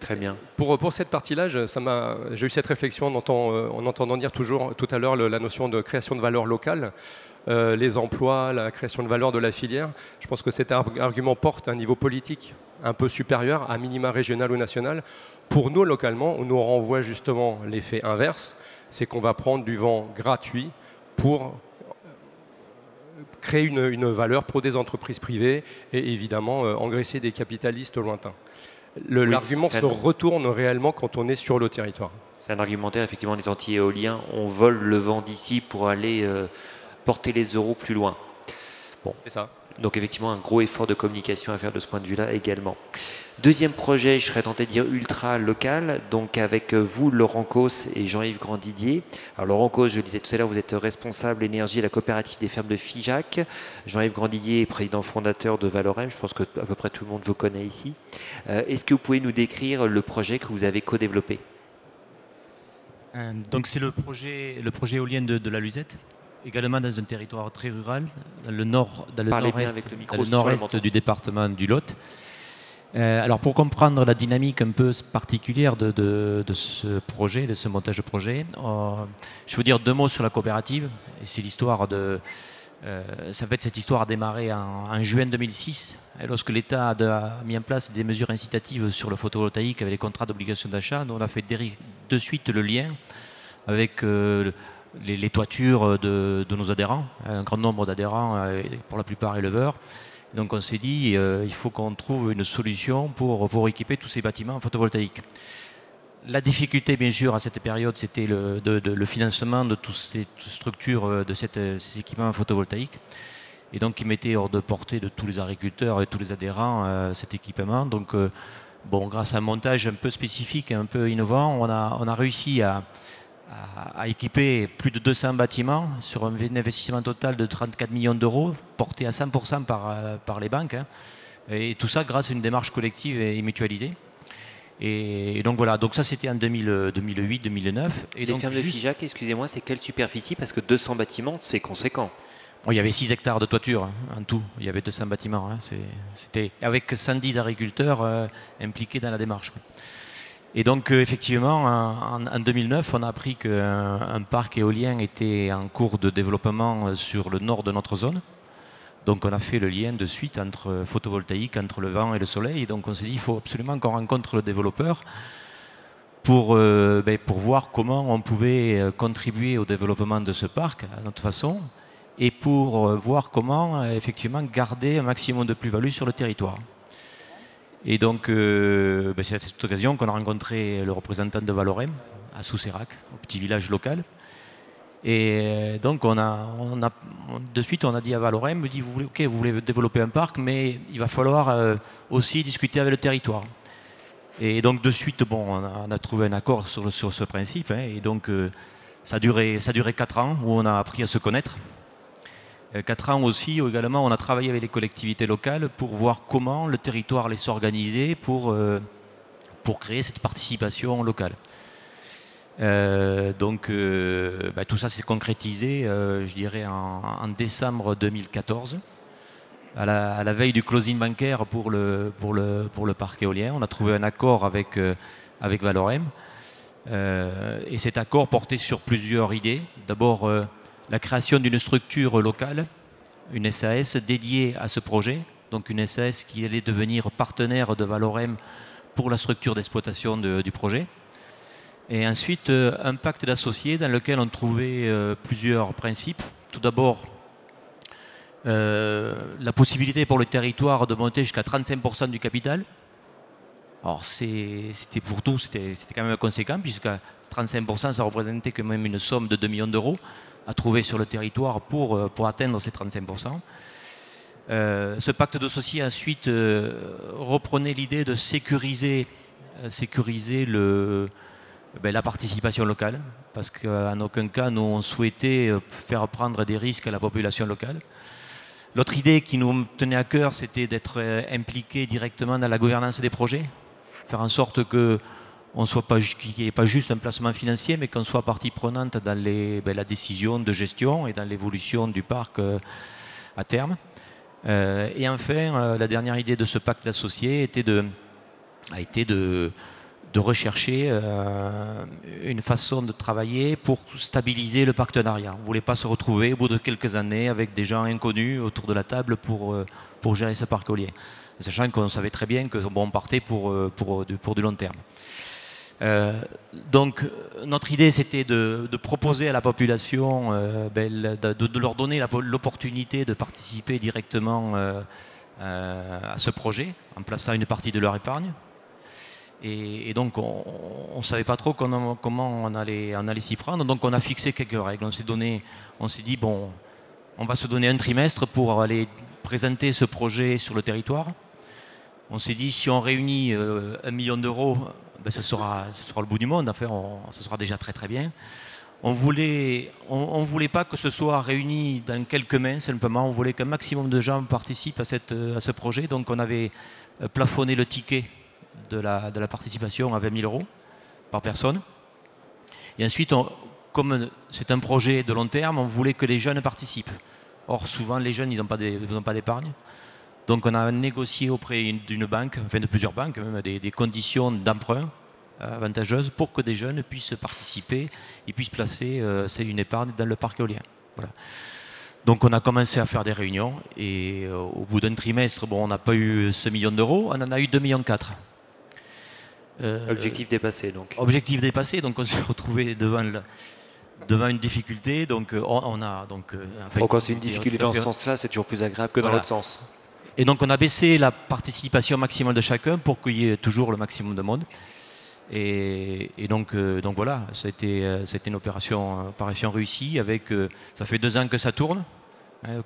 [SPEAKER 1] Très bien.
[SPEAKER 6] Pour cette partie-là, j'ai eu cette réflexion en entendant dire tout à l'heure la notion de création de valeur locale, les emplois, la création de valeur de la filière. Je pense que cet argument porte un niveau politique un peu supérieur, à minima régional ou national. Pour nous, localement, on nous renvoie justement l'effet inverse, c'est qu'on va prendre du vent gratuit pour créer une valeur pour des entreprises privées et évidemment engraisser des capitalistes lointains. L'argument se retourne réellement quand on est sur le territoire.
[SPEAKER 1] C'est un argumentaire effectivement des anti-éoliens. On vole le vent d'ici pour aller porter les euros plus loin. Bon,
[SPEAKER 6] c'est ça.
[SPEAKER 1] Donc effectivement un gros effort de communication à faire de ce point de vue-là également. Deuxième projet, je serais tenté de dire ultra local, donc avec vous, Laurent Causse et Jean-Yves Grandidier. Alors Laurent Causse, je le disais tout à l'heure, vous êtes responsable énergie à la coopérative des fermes de Figeac. Jean-Yves Grandidier est président fondateur de Valorem, je pense que à peu près tout le monde vous connaît ici. Est-ce que vous pouvez nous décrire le projet que vous avez co-développé?
[SPEAKER 7] Donc c'est le projet éolien de la Luzette, également dans un territoire très rural, dans le nord-est du département du Lot. Alors pour comprendre la dynamique un peu particulière de ce projet, de ce montage de projet, je veux dire deux mots sur la coopérative. Et c'est l'histoire Cette histoire a démarré en juin 2006, lorsque l'État a mis en place des mesures incitatives sur le photovoltaïque avec les contrats d'obligation d'achat. On a fait de suite le lien avec les toitures de nos adhérents, un grand nombre d'adhérents, pour la plupart éleveurs. Donc on s'est dit, il faut qu'on trouve une solution pour équiper tous ces bâtiments en photovoltaïque. La difficulté, bien sûr, à cette période, c'était le financement de toutes ces structures, de ces équipements photovoltaïques. Et donc, qui mettait hors de portée de tous les agriculteurs et tous les adhérents cet équipement. Donc, grâce à un montage un peu spécifique et un peu innovant, on a réussi à équiper plus de 200 bâtiments sur un investissement total de 34 millions d'euros, porté à 100% par les banques. Et tout ça grâce à une démarche collective et mutualisée. Et donc voilà, donc ça c'était en 2008-2009.
[SPEAKER 1] Et les fermes de Figeac, excusez-moi, c'est quelle superficie? Parce que 200 bâtiments, c'est conséquent.
[SPEAKER 7] Il y avait 6 hectares de toiture en tout, il y avait 200 bâtiments. C'était avec 110 agriculteurs impliqués dans la démarche. Et donc effectivement, en 2009, on a appris qu'un parc éolien était en cours de développement sur le nord de notre zone. Donc on a fait le lien de suite entre photovoltaïque, entre le vent et le soleil. Et donc on s'est dit, il faut absolument qu'on rencontre le développeur pour voir comment on pouvait contribuer au développement de ce parc à notre façon et pour voir comment effectivement garder un maximum de plus-value sur le territoire. Et donc c'est à cette occasion qu'on a rencontré le représentant de Valorem à Soussérac, au petit village local. Et donc de suite on a dit à Valorem, vous voulez développer un parc, mais il va falloir aussi discuter avec le territoire. Et donc de suite on a trouvé un accord sur ce principe, et donc ça a duré 4 ans où on a appris à se connaître. 4 ans aussi où également on a travaillé avec les collectivités locales pour voir comment le territoire allait s'organiser pour créer cette participation locale. Tout ça s'est concrétisé, je dirais, en décembre 2014, à la veille du closing bancaire pour le parc éolien. On a trouvé un accord avec Valorem. Et cet accord portait sur plusieurs idées. D'abord, la création d'une structure locale, une SAS dédiée à ce projet. Donc une SAS qui allait devenir partenaire de Valorem pour la structure d'exploitation du projet. Et ensuite, un pacte d'associés dans lequel on trouvait plusieurs principes. Tout d'abord, la possibilité pour le territoire de monter jusqu'à 35% du capital. Alors, c'était pour tout, c'était quand même conséquent, puisque 35%, ça représentait quand même une somme de 2 millions d'euros à trouver sur le territoire pour atteindre ces 35%. Ce pacte d'associés, ensuite, reprenait l'idée de sécuriser la participation locale, parce qu'en aucun cas nous on souhaitait faire prendre des risques à la population locale. L'autre idée qui nous tenait à cœur, c'était d'être impliqué directement dans la gouvernance des projets, faire en sorte qu'il n'y ait pas juste un placement financier, mais qu'on soit partie prenante dans la décision de gestion et dans l'évolution du parc à terme. Et enfin, la dernière idée de ce pacte d'associés a été de rechercher une façon de travailler pour stabiliser le partenariat. On ne voulait pas se retrouver au bout de quelques années avec des gens inconnus autour de la table pour gérer ce parc éolien, sachant qu'on savait très bien qu'on partait pour du long terme. Donc notre idée c'était de proposer à la population, de leur donner l'opportunité de participer directement à ce projet en plaçant une partie de leur épargne. Et donc, on ne savait pas trop comment on allait s'y prendre. Donc, on a fixé quelques règles. On s'est dit, bon, on va se donner un trimestre pour aller présenter ce projet sur le territoire. On s'est dit, si on réunit 1 million d'euros, ce sera le bout du monde. Enfin, ce sera déjà très, très bien. On voulait pas que ce soit réuni dans quelques mains, simplement. On voulait qu'un maximum de gens participent à ce projet. Donc, on avait plafonné le ticket de la participation à 20 000 euros par personne. Et ensuite, comme c'est un projet de long terme, on voulait que les jeunes participent. Or, souvent, les jeunes, ils n'ont pas d'épargne. Donc, on a négocié auprès d'une banque, enfin de plusieurs banques, même des conditions d'emprunt avantageuses pour que des jeunes puissent participer et puissent placer une épargne dans le parc éolien. Voilà. Donc on a commencé à faire des réunions et au bout d'un trimestre, bon, on n'a pas eu ce million d'euros, on en a eu 2,4 millions.
[SPEAKER 1] Objectif dépassé donc.
[SPEAKER 7] Objectif dépassé, donc on s'est retrouvé devant une difficulté. Donc on a donc.
[SPEAKER 1] Quand c'est une difficulté dans ce sens-là, c'est toujours plus agréable que dans l'autre sens.
[SPEAKER 7] Et donc on a baissé la participation maximale de chacun pour qu'il y ait toujours le maximum de monde. Et donc voilà, c'était une opération réussie. Ça fait 2 ans que ça tourne,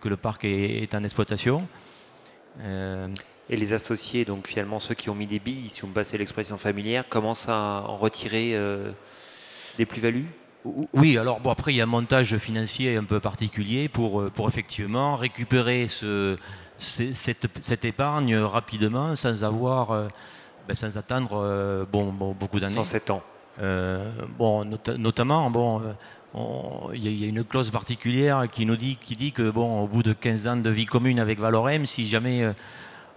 [SPEAKER 7] que le parc est en exploitation.
[SPEAKER 1] Et les associés, donc finalement ceux qui ont mis des billes, si on me passait l'expression familière, commencent à en retirer des plus-values?
[SPEAKER 7] Oui, alors bon, après il y a un montage financier un peu particulier pour effectivement récupérer cette épargne rapidement sans attendre beaucoup d'années.
[SPEAKER 1] 107 ans.
[SPEAKER 7] Notamment, il y a une clause particulière qui dit que au bout de 15 ans de vie commune avec Valorem, si jamais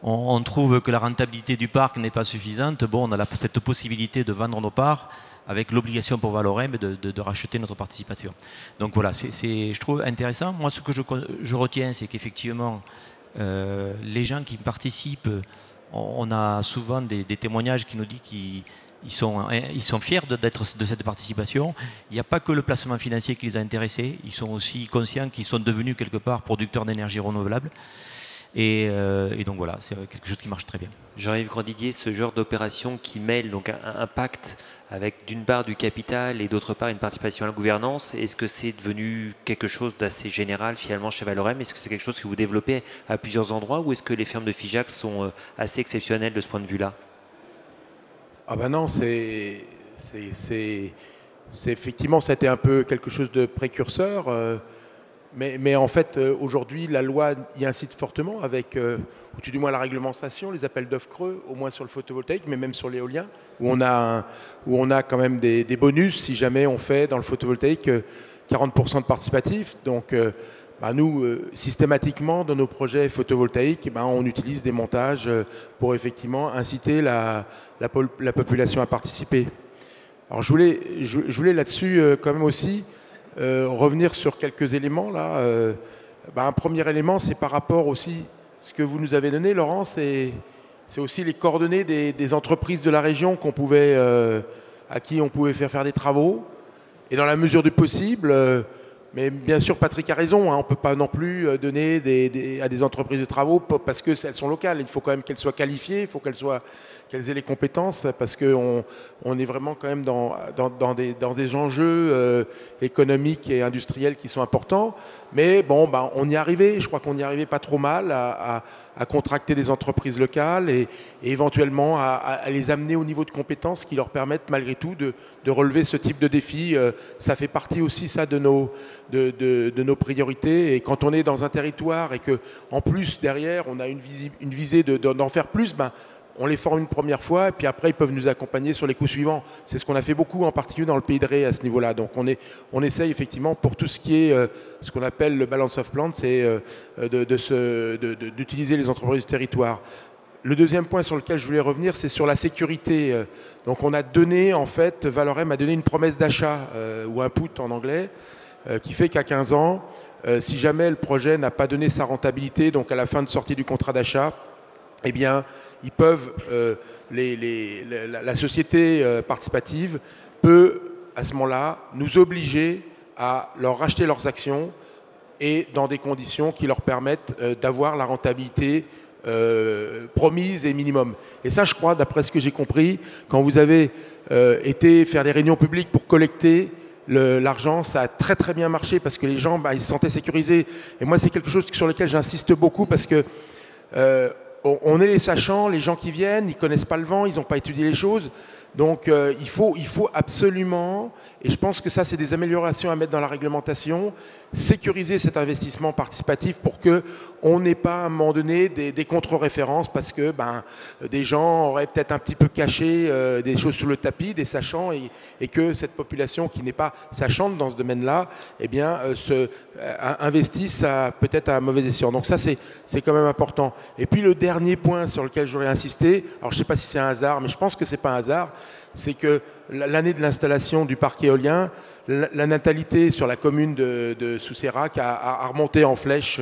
[SPEAKER 7] on trouve que la rentabilité du parc n'est pas suffisante, on a cette possibilité de vendre nos parts avec l'obligation pour Valorem de racheter notre participation. Donc voilà, je trouve intéressant. Moi, ce que je retiens, c'est qu'effectivement, les gens qui participent, on a souvent des témoignages qui nous disent qu'ils sont fiers de cette participation. Il n'y a pas que le placement financier qui les a intéressés, ils sont aussi conscients qu'ils sont devenus quelque part producteurs d'énergie renouvelable. Et donc voilà, c'est quelque chose qui marche très bien.
[SPEAKER 1] Jean-Yves Grandidier, ce genre d'opération qui mêle donc un pacte avec d'une part du capital et d'autre part une participation à la gouvernance, est-ce que c'est devenu quelque chose d'assez général finalement chez Valorem? Est-ce que c'est quelque chose que vous développez à plusieurs endroits ou est-ce que les fermes de Figeac sont assez exceptionnelles de ce point de vue-là?
[SPEAKER 8] Ah ben non, c'est effectivement, ça a été un peu quelque chose de précurseur. Mais en fait, aujourd'hui, la loi y incite fortement avec, ou tout du moins la réglementation, les appels d'offres creux, au moins sur le photovoltaïque, mais même sur l'éolien, où on a quand même des bonus si jamais on fait dans le photovoltaïque 40% de participatif. Donc, nous, systématiquement, dans nos projets photovoltaïques, on utilise des montages pour effectivement inciter la population à participer. Alors, je voulais là-dessus quand même aussi revenir sur quelques éléments là. Un premier élément, c'est par rapport aussi ce que vous nous avez donné, Laurent, c'est aussi les coordonnées des entreprises de la région à qui on pouvait faire des travaux. Et dans la mesure du possible, mais bien sûr Patrick a raison, on ne peut pas non plus donner à des entreprises de travaux parce qu'elles sont locales. Il faut quand même qu'elles soient qualifiées, il faut qu'elles aient les compétences, parce qu'on est vraiment quand même dans des enjeux économiques et industriels qui sont importants. Mais on y arrivait, je crois qu'on y arrivait pas trop mal à contracter des entreprises locales et éventuellement à les amener au niveau de compétences qui leur permettent malgré tout de relever ce type de défi. Ça fait partie aussi ça de nos priorités. Et quand on est dans un territoire et qu'en plus derrière on a une visée d'en faire plus, on les forme une première fois et puis après ils peuvent nous accompagner sur les coups suivants. C'est ce qu'on a fait beaucoup, en particulier dans le Pays de Ré à ce niveau-là. Donc on essaye effectivement pour tout ce qui est ce qu'on appelle le balance of plant, c'est d'utiliser les entreprises du territoire. Le deuxième point sur lequel je voulais revenir, c'est sur la sécurité. Donc on a donné, en fait, Valorem a donné une promesse d'achat, ou un put en anglais, qui fait qu'à 15 ans, si jamais le projet n'a pas donné sa rentabilité, donc à la fin de sortie du contrat d'achat, eh bien, ils peuvent, la société participative peut, à ce moment-là, nous obliger à leur racheter leurs actions et dans des conditions qui leur permettent d'avoir la rentabilité promise et minimum. Et ça, je crois, d'après ce que j'ai compris, quand vous avez été faire des réunions publiques pour collecter l'argent, ça a très très bien marché parce que les gens, ils se sentaient sécurisés. Et moi, c'est quelque chose sur lequel j'insiste beaucoup parce que on est les sachants, les gens qui viennent, ils connaissent pas le vent, ils n'ont pas étudié les choses. Donc il faut absolument, et je pense que ça c'est des améliorations à mettre dans la réglementation, sécuriser cet investissement participatif pour qu'on n'ait pas à un moment donné des contre-références parce que des gens auraient peut-être un petit peu caché des choses sous le tapis, des sachants, et que cette population qui n'est pas sachante dans ce domaine-là, eh bien, investisse peut-être à un mauvais escient. Donc ça c'est quand même important. Et puis le dernier point sur lequel j'aurais insisté, alors je ne sais pas si c'est un hasard, mais je pense que c'est pas un hasard, c'est que l'année de l'installation du parc éolien, la natalité sur la commune de Soussérac a remonté en flèche.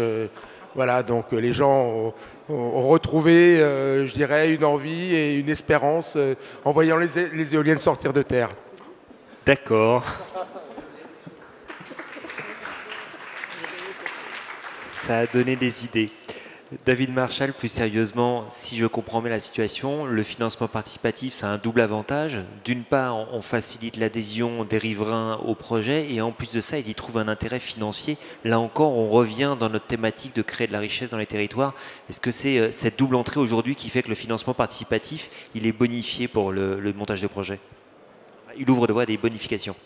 [SPEAKER 8] Voilà, donc les gens ont retrouvé, je dirais, une envie et une espérance en voyant les éoliennes sortir de terre.
[SPEAKER 1] D'accord. Ça a donné des idées. David Marchal, plus sérieusement, si je comprends bien la situation, le financement participatif, ça a un double avantage. D'une part, on facilite l'adhésion des riverains au projet et en plus de ça, ils y trouvent un intérêt financier. Là encore, on revient dans notre thématique de créer de la richesse dans les territoires. Est-ce que c'est cette double entrée aujourd'hui qui fait que le financement participatif, il est bonifié pour le montage de projet? Il ouvre de voie à des bonifications.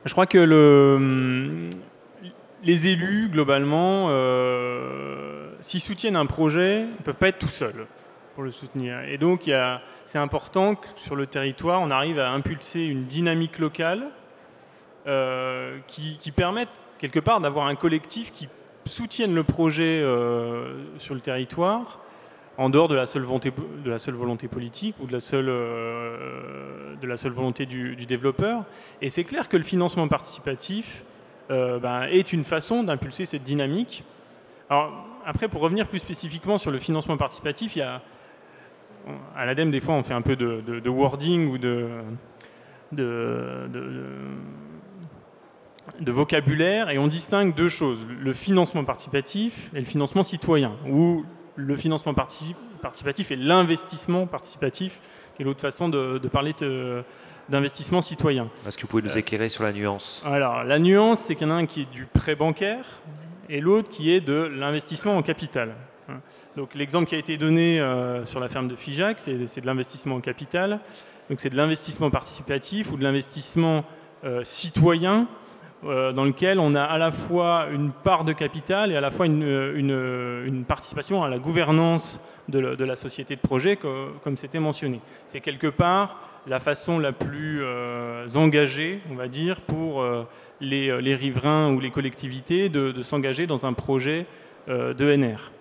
[SPEAKER 4] Je crois que les élus, globalement, s'ils soutiennent un projet, ils ne peuvent pas être tout seuls pour le soutenir. Et donc, c'est important que sur le territoire, on arrive à impulser une dynamique locale qui permette, quelque part, d'avoir un collectif qui soutienne le projet sur le territoire, en dehors de la seule volonté politique ou de la seule volonté du développeur. Et c'est clair que le financement participatif est une façon d'impulser cette dynamique. Alors, après, pour revenir plus spécifiquement sur le financement participatif, à l'ADEME, des fois, on fait un peu de wording ou de vocabulaire, et on distingue deux choses, le financement participatif et le financement citoyen, ou le financement participatif et l'investissement participatif, qui est l'autre façon de parler d'investissement citoyen.
[SPEAKER 1] Est-ce que vous pouvez nous éclairer sur la nuance?
[SPEAKER 4] Alors, la nuance, c'est qu'il y en a un qui est du prêt bancaire et l'autre qui est de l'investissement en capital. Donc, l'exemple qui a été donné sur la ferme de Figeac, c'est de l'investissement en capital. Donc, c'est de l'investissement participatif ou de l'investissement citoyen, dans lequel on a à la fois une part de capital et à la fois une participation à la gouvernance de la société de projet, comme c'était mentionné. C'est quelque part la façon la plus engagée, on va dire, pour les riverains ou les collectivités de s'engager dans un projet d'ENR.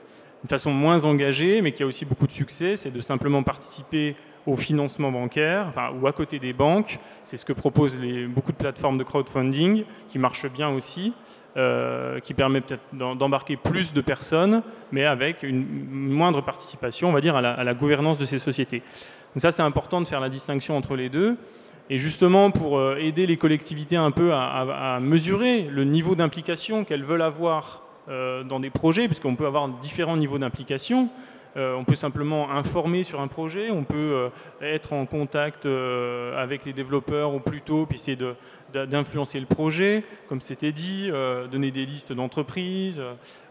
[SPEAKER 4] Une façon moins engagée, mais qui a aussi beaucoup de succès, c'est de simplement participer au financement bancaire, ou à côté des banques. C'est ce que proposent beaucoup de plateformes de crowdfunding, qui marchent bien aussi, qui permet peut-être d'embarquer plus de personnes, mais avec une moindre participation, on va dire, à la gouvernance de ces sociétés. Donc ça, c'est important de faire la distinction entre les deux. Et justement, pour aider les collectivités un peu à mesurer le niveau d'implication qu'elles veulent avoir dans des projets, puisqu'on peut avoir différents niveaux d'implication. On peut simplement informer sur un projet, on peut être en contact avec les développeurs ou plutôt, puis essayer d'influencer le projet, comme c'était dit, donner des listes d'entreprises,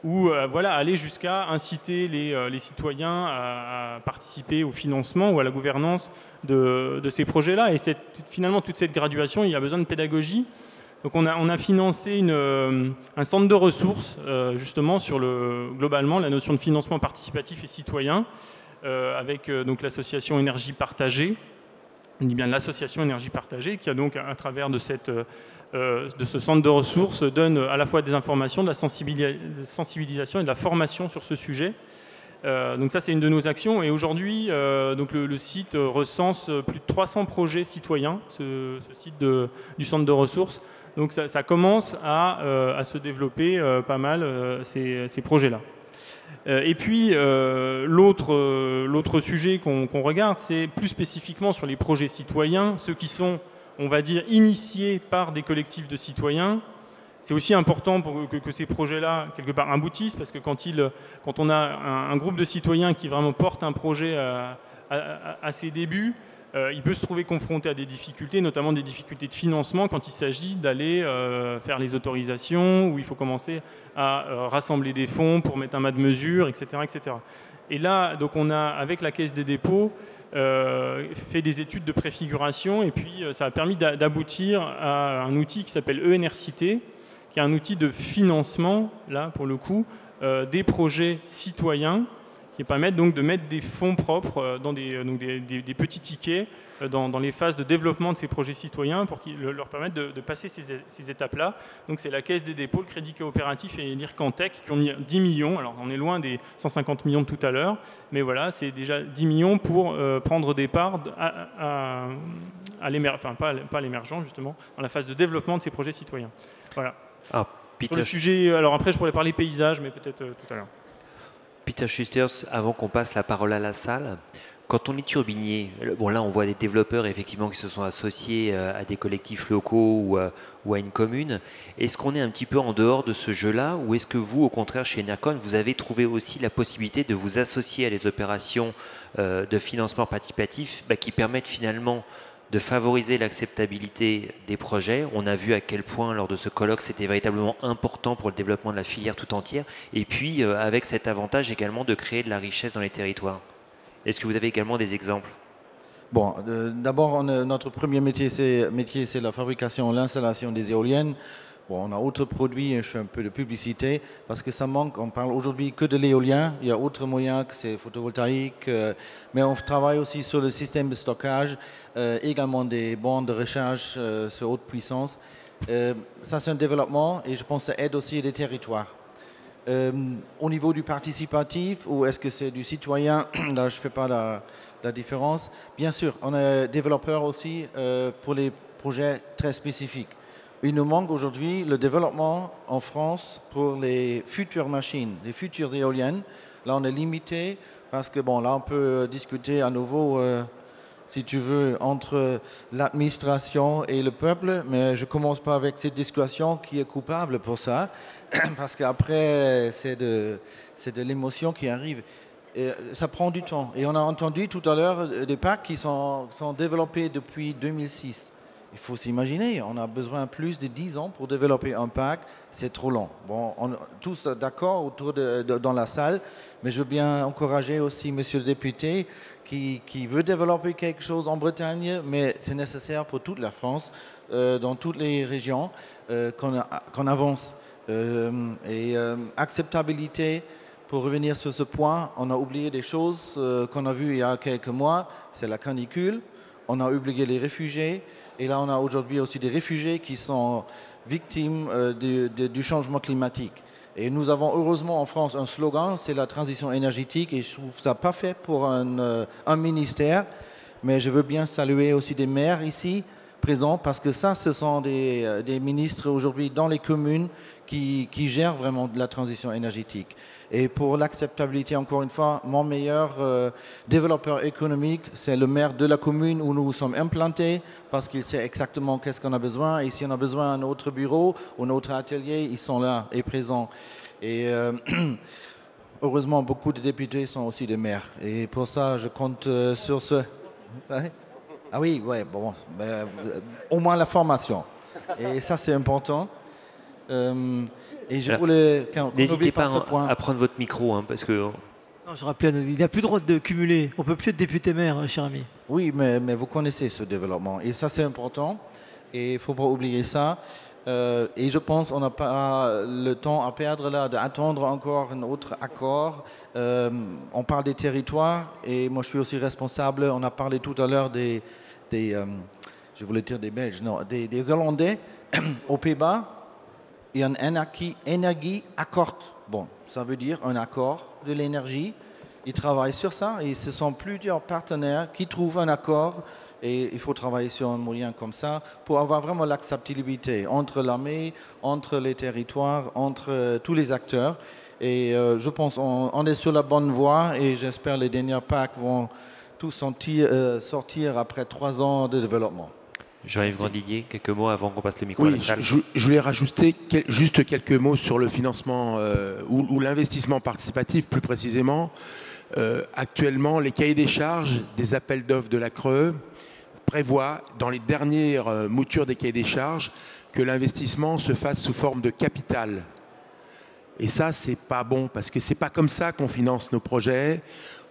[SPEAKER 4] ou voilà, aller jusqu'à inciter les citoyens à participer au financement ou à la gouvernance de ces projets-là. Et finalement, toute cette graduation, il y a besoin de pédagogie. Donc on a financé un centre de ressources justement sur globalement la notion de financement participatif et citoyen avec donc l'association Énergie Partagée. On dit bien l'association Énergie Partagée qui a donc à travers de ce centre de ressources donne à la fois des informations, de la sensibilisation et de la formation sur ce sujet. Donc ça c'est une de nos actions et aujourd'hui donc le site recense plus de 300 projets citoyens, ce site du centre de ressources. Donc ça commence à se développer pas mal ces projets-là. Et puis l'autre sujet qu'on regarde, c'est plus spécifiquement sur les projets citoyens, ceux qui sont, on va dire, initiés par des collectifs de citoyens. C'est aussi important pour que ces projets-là, quelque part, aboutissent, parce que quand on a un groupe de citoyens qui vraiment porte un projet à ses débuts, il peut se trouver confronté à des difficultés, notamment des difficultés de financement quand il s'agit d'aller faire les autorisations, où il faut commencer à rassembler des fonds pour mettre un mât de mesure, etc., etc. Et là, donc on a, avec la Caisse des dépôts, fait des études de préfiguration, et puis ça a permis d'aboutir à un outil qui s'appelle ENRcité, qui est un outil de financement, là, pour le coup, des projets citoyens, qui permettent donc de mettre des fonds propres dans des petits tickets dans les phases de développement de ces projets citoyens pour qu'ils leur permettent de passer ces étapes-là. Donc c'est la Caisse des dépôts, le Crédit Coopératif et l'IRCANTEC qui ont mis 10 millions. Alors on est loin des 150 millions de tout à l'heure, mais voilà, c'est déjà 10 millions pour prendre des parts à l'émergent, enfin pas à l'émergent justement, dans la phase de développement de ces projets citoyens. Voilà.
[SPEAKER 1] Ah, Peter,
[SPEAKER 4] sur le sujet, alors après je pourrais parler paysage, mais peut-être tout à l'heure.
[SPEAKER 1] Peter Schusters, avant qu'on passe la parole à la salle, quand on est turbinier, bon là on voit des développeurs effectivement qui se sont associés à des collectifs locaux ou à une commune. Est-ce qu'on est un petit peu en dehors de ce jeu-là ou est-ce que vous, au contraire, chez Enercon, vous avez trouvé aussi la possibilité de vous associer à des opérations de financement participatif qui permettent finalement de favoriser l'acceptabilité des projets? On a vu à quel point lors de ce colloque c'était véritablement important pour le développement de la filière tout entière et puis avec cet avantage également de créer de la richesse dans les territoires. Est-ce que vous avez également des exemples?
[SPEAKER 3] Bon, d'abord, notre premier métier, c'est la fabrication, l'installation des éoliennes. Bon, on a autres produits, je fais un peu de publicité, parce que ça manque, on parle aujourd'hui que de l'éolien, il y a autres moyens que c'est photovoltaïque, mais on travaille aussi sur le système de stockage, également des bornes de recharge sur haute puissance. Ça c'est un développement et je pense que ça aide aussi les territoires. Au niveau du participatif, ou est-ce que c'est du citoyen, là je ne fais pas la différence. Bien sûr, on est développeur aussi pour les projets très spécifiques. Il nous manque aujourd'hui le développement en France pour les futures machines, les futures éoliennes. Là, on est limité parce que, bon, là, on peut discuter à nouveau, si tu veux, entre l'administration et le peuple, mais je ne commence pas avec cette discussion qui est coupable pour ça, parce qu'après, c'est de l'émotion qui arrive. Et ça prend du temps. Et on a entendu tout à l'heure des packs qui sont développés depuis 2006. Il faut s'imaginer, on a besoin plus de 10 ans pour développer un pack, c'est trop long. Bon, on est tous d'accord dans la salle, mais je veux bien encourager aussi monsieur le député qui veut développer quelque chose en Bretagne, mais c'est nécessaire pour toute la France, dans toutes les régions, qu'on avance. Acceptabilité, pour revenir sur ce point, on a oublié des choses qu'on a vues il y a quelques mois, c'est la canicule, on a oublié les réfugiés, et là on a aujourd'hui aussi des réfugiés qui sont victimes du changement climatique. Et nous avons heureusement en France un slogan, c'est la transition énergétique, et je trouve ça pas fait pour un ministère, mais je veux bien saluer aussi des maires ici présents, parce que ça, ce sont des ministres aujourd'hui dans les communes qui gèrent vraiment de la transition énergétique. Et pour l'acceptabilité, encore une fois, mon meilleur développeur économique, c'est le maire de la commune où nous sommes implantés, parce qu'il sait exactement qu'est-ce qu'on a besoin. Et si on a besoin d'un autre bureau ou un autre atelier, ils sont là et présents. Et heureusement, beaucoup de députés sont aussi des maires. Et pour ça, je compte sur ce... Ah oui, ouais, bon, au moins la formation. Et ça, c'est important. Et je voulais...
[SPEAKER 1] N'hésitez pas à prendre votre micro, hein, parce que...
[SPEAKER 2] Non, je rappelle, il n'y a plus le droit de cumuler. On ne peut plus être député-maire, cher ami.
[SPEAKER 3] Oui, mais vous connaissez ce développement. Et ça, c'est important. Et il ne faut pas oublier ça. Et je pense qu'on n'a pas le temps à perdre là, d'attendre encore un autre accord. On parle des territoires. Et moi, je suis aussi responsable. On a parlé tout à l'heure je voulais dire des Belges, non, des Hollandais. Aux Pays-Bas, il y a un Energie Accord. Bon, ça veut dire un accord de l'énergie. Ils travaillent sur ça et ce sont plusieurs partenaires qui trouvent un accord. Et il faut travailler sur un moyen comme ça pour avoir vraiment l'acceptabilité entre l'armée, entre les territoires, entre tous les acteurs. Et je pense qu'on est sur la bonne voie et j'espère que les derniers packs vont tous sortir après 3 ans de développement.
[SPEAKER 1] Jean-Yves Grandidier, quelques mots avant qu'on passe le micro à la salle.
[SPEAKER 8] Je voulais rajouter juste quelques mots sur le financement ou l'investissement participatif plus précisément. Actuellement, les cahiers des charges des appels d'offres de la CRE prévoient dans les dernières moutures des cahiers des charges que l'investissement se fasse sous forme de capital. Et ça, c'est pas bon parce que c'est pas comme ça qu'on finance nos projets.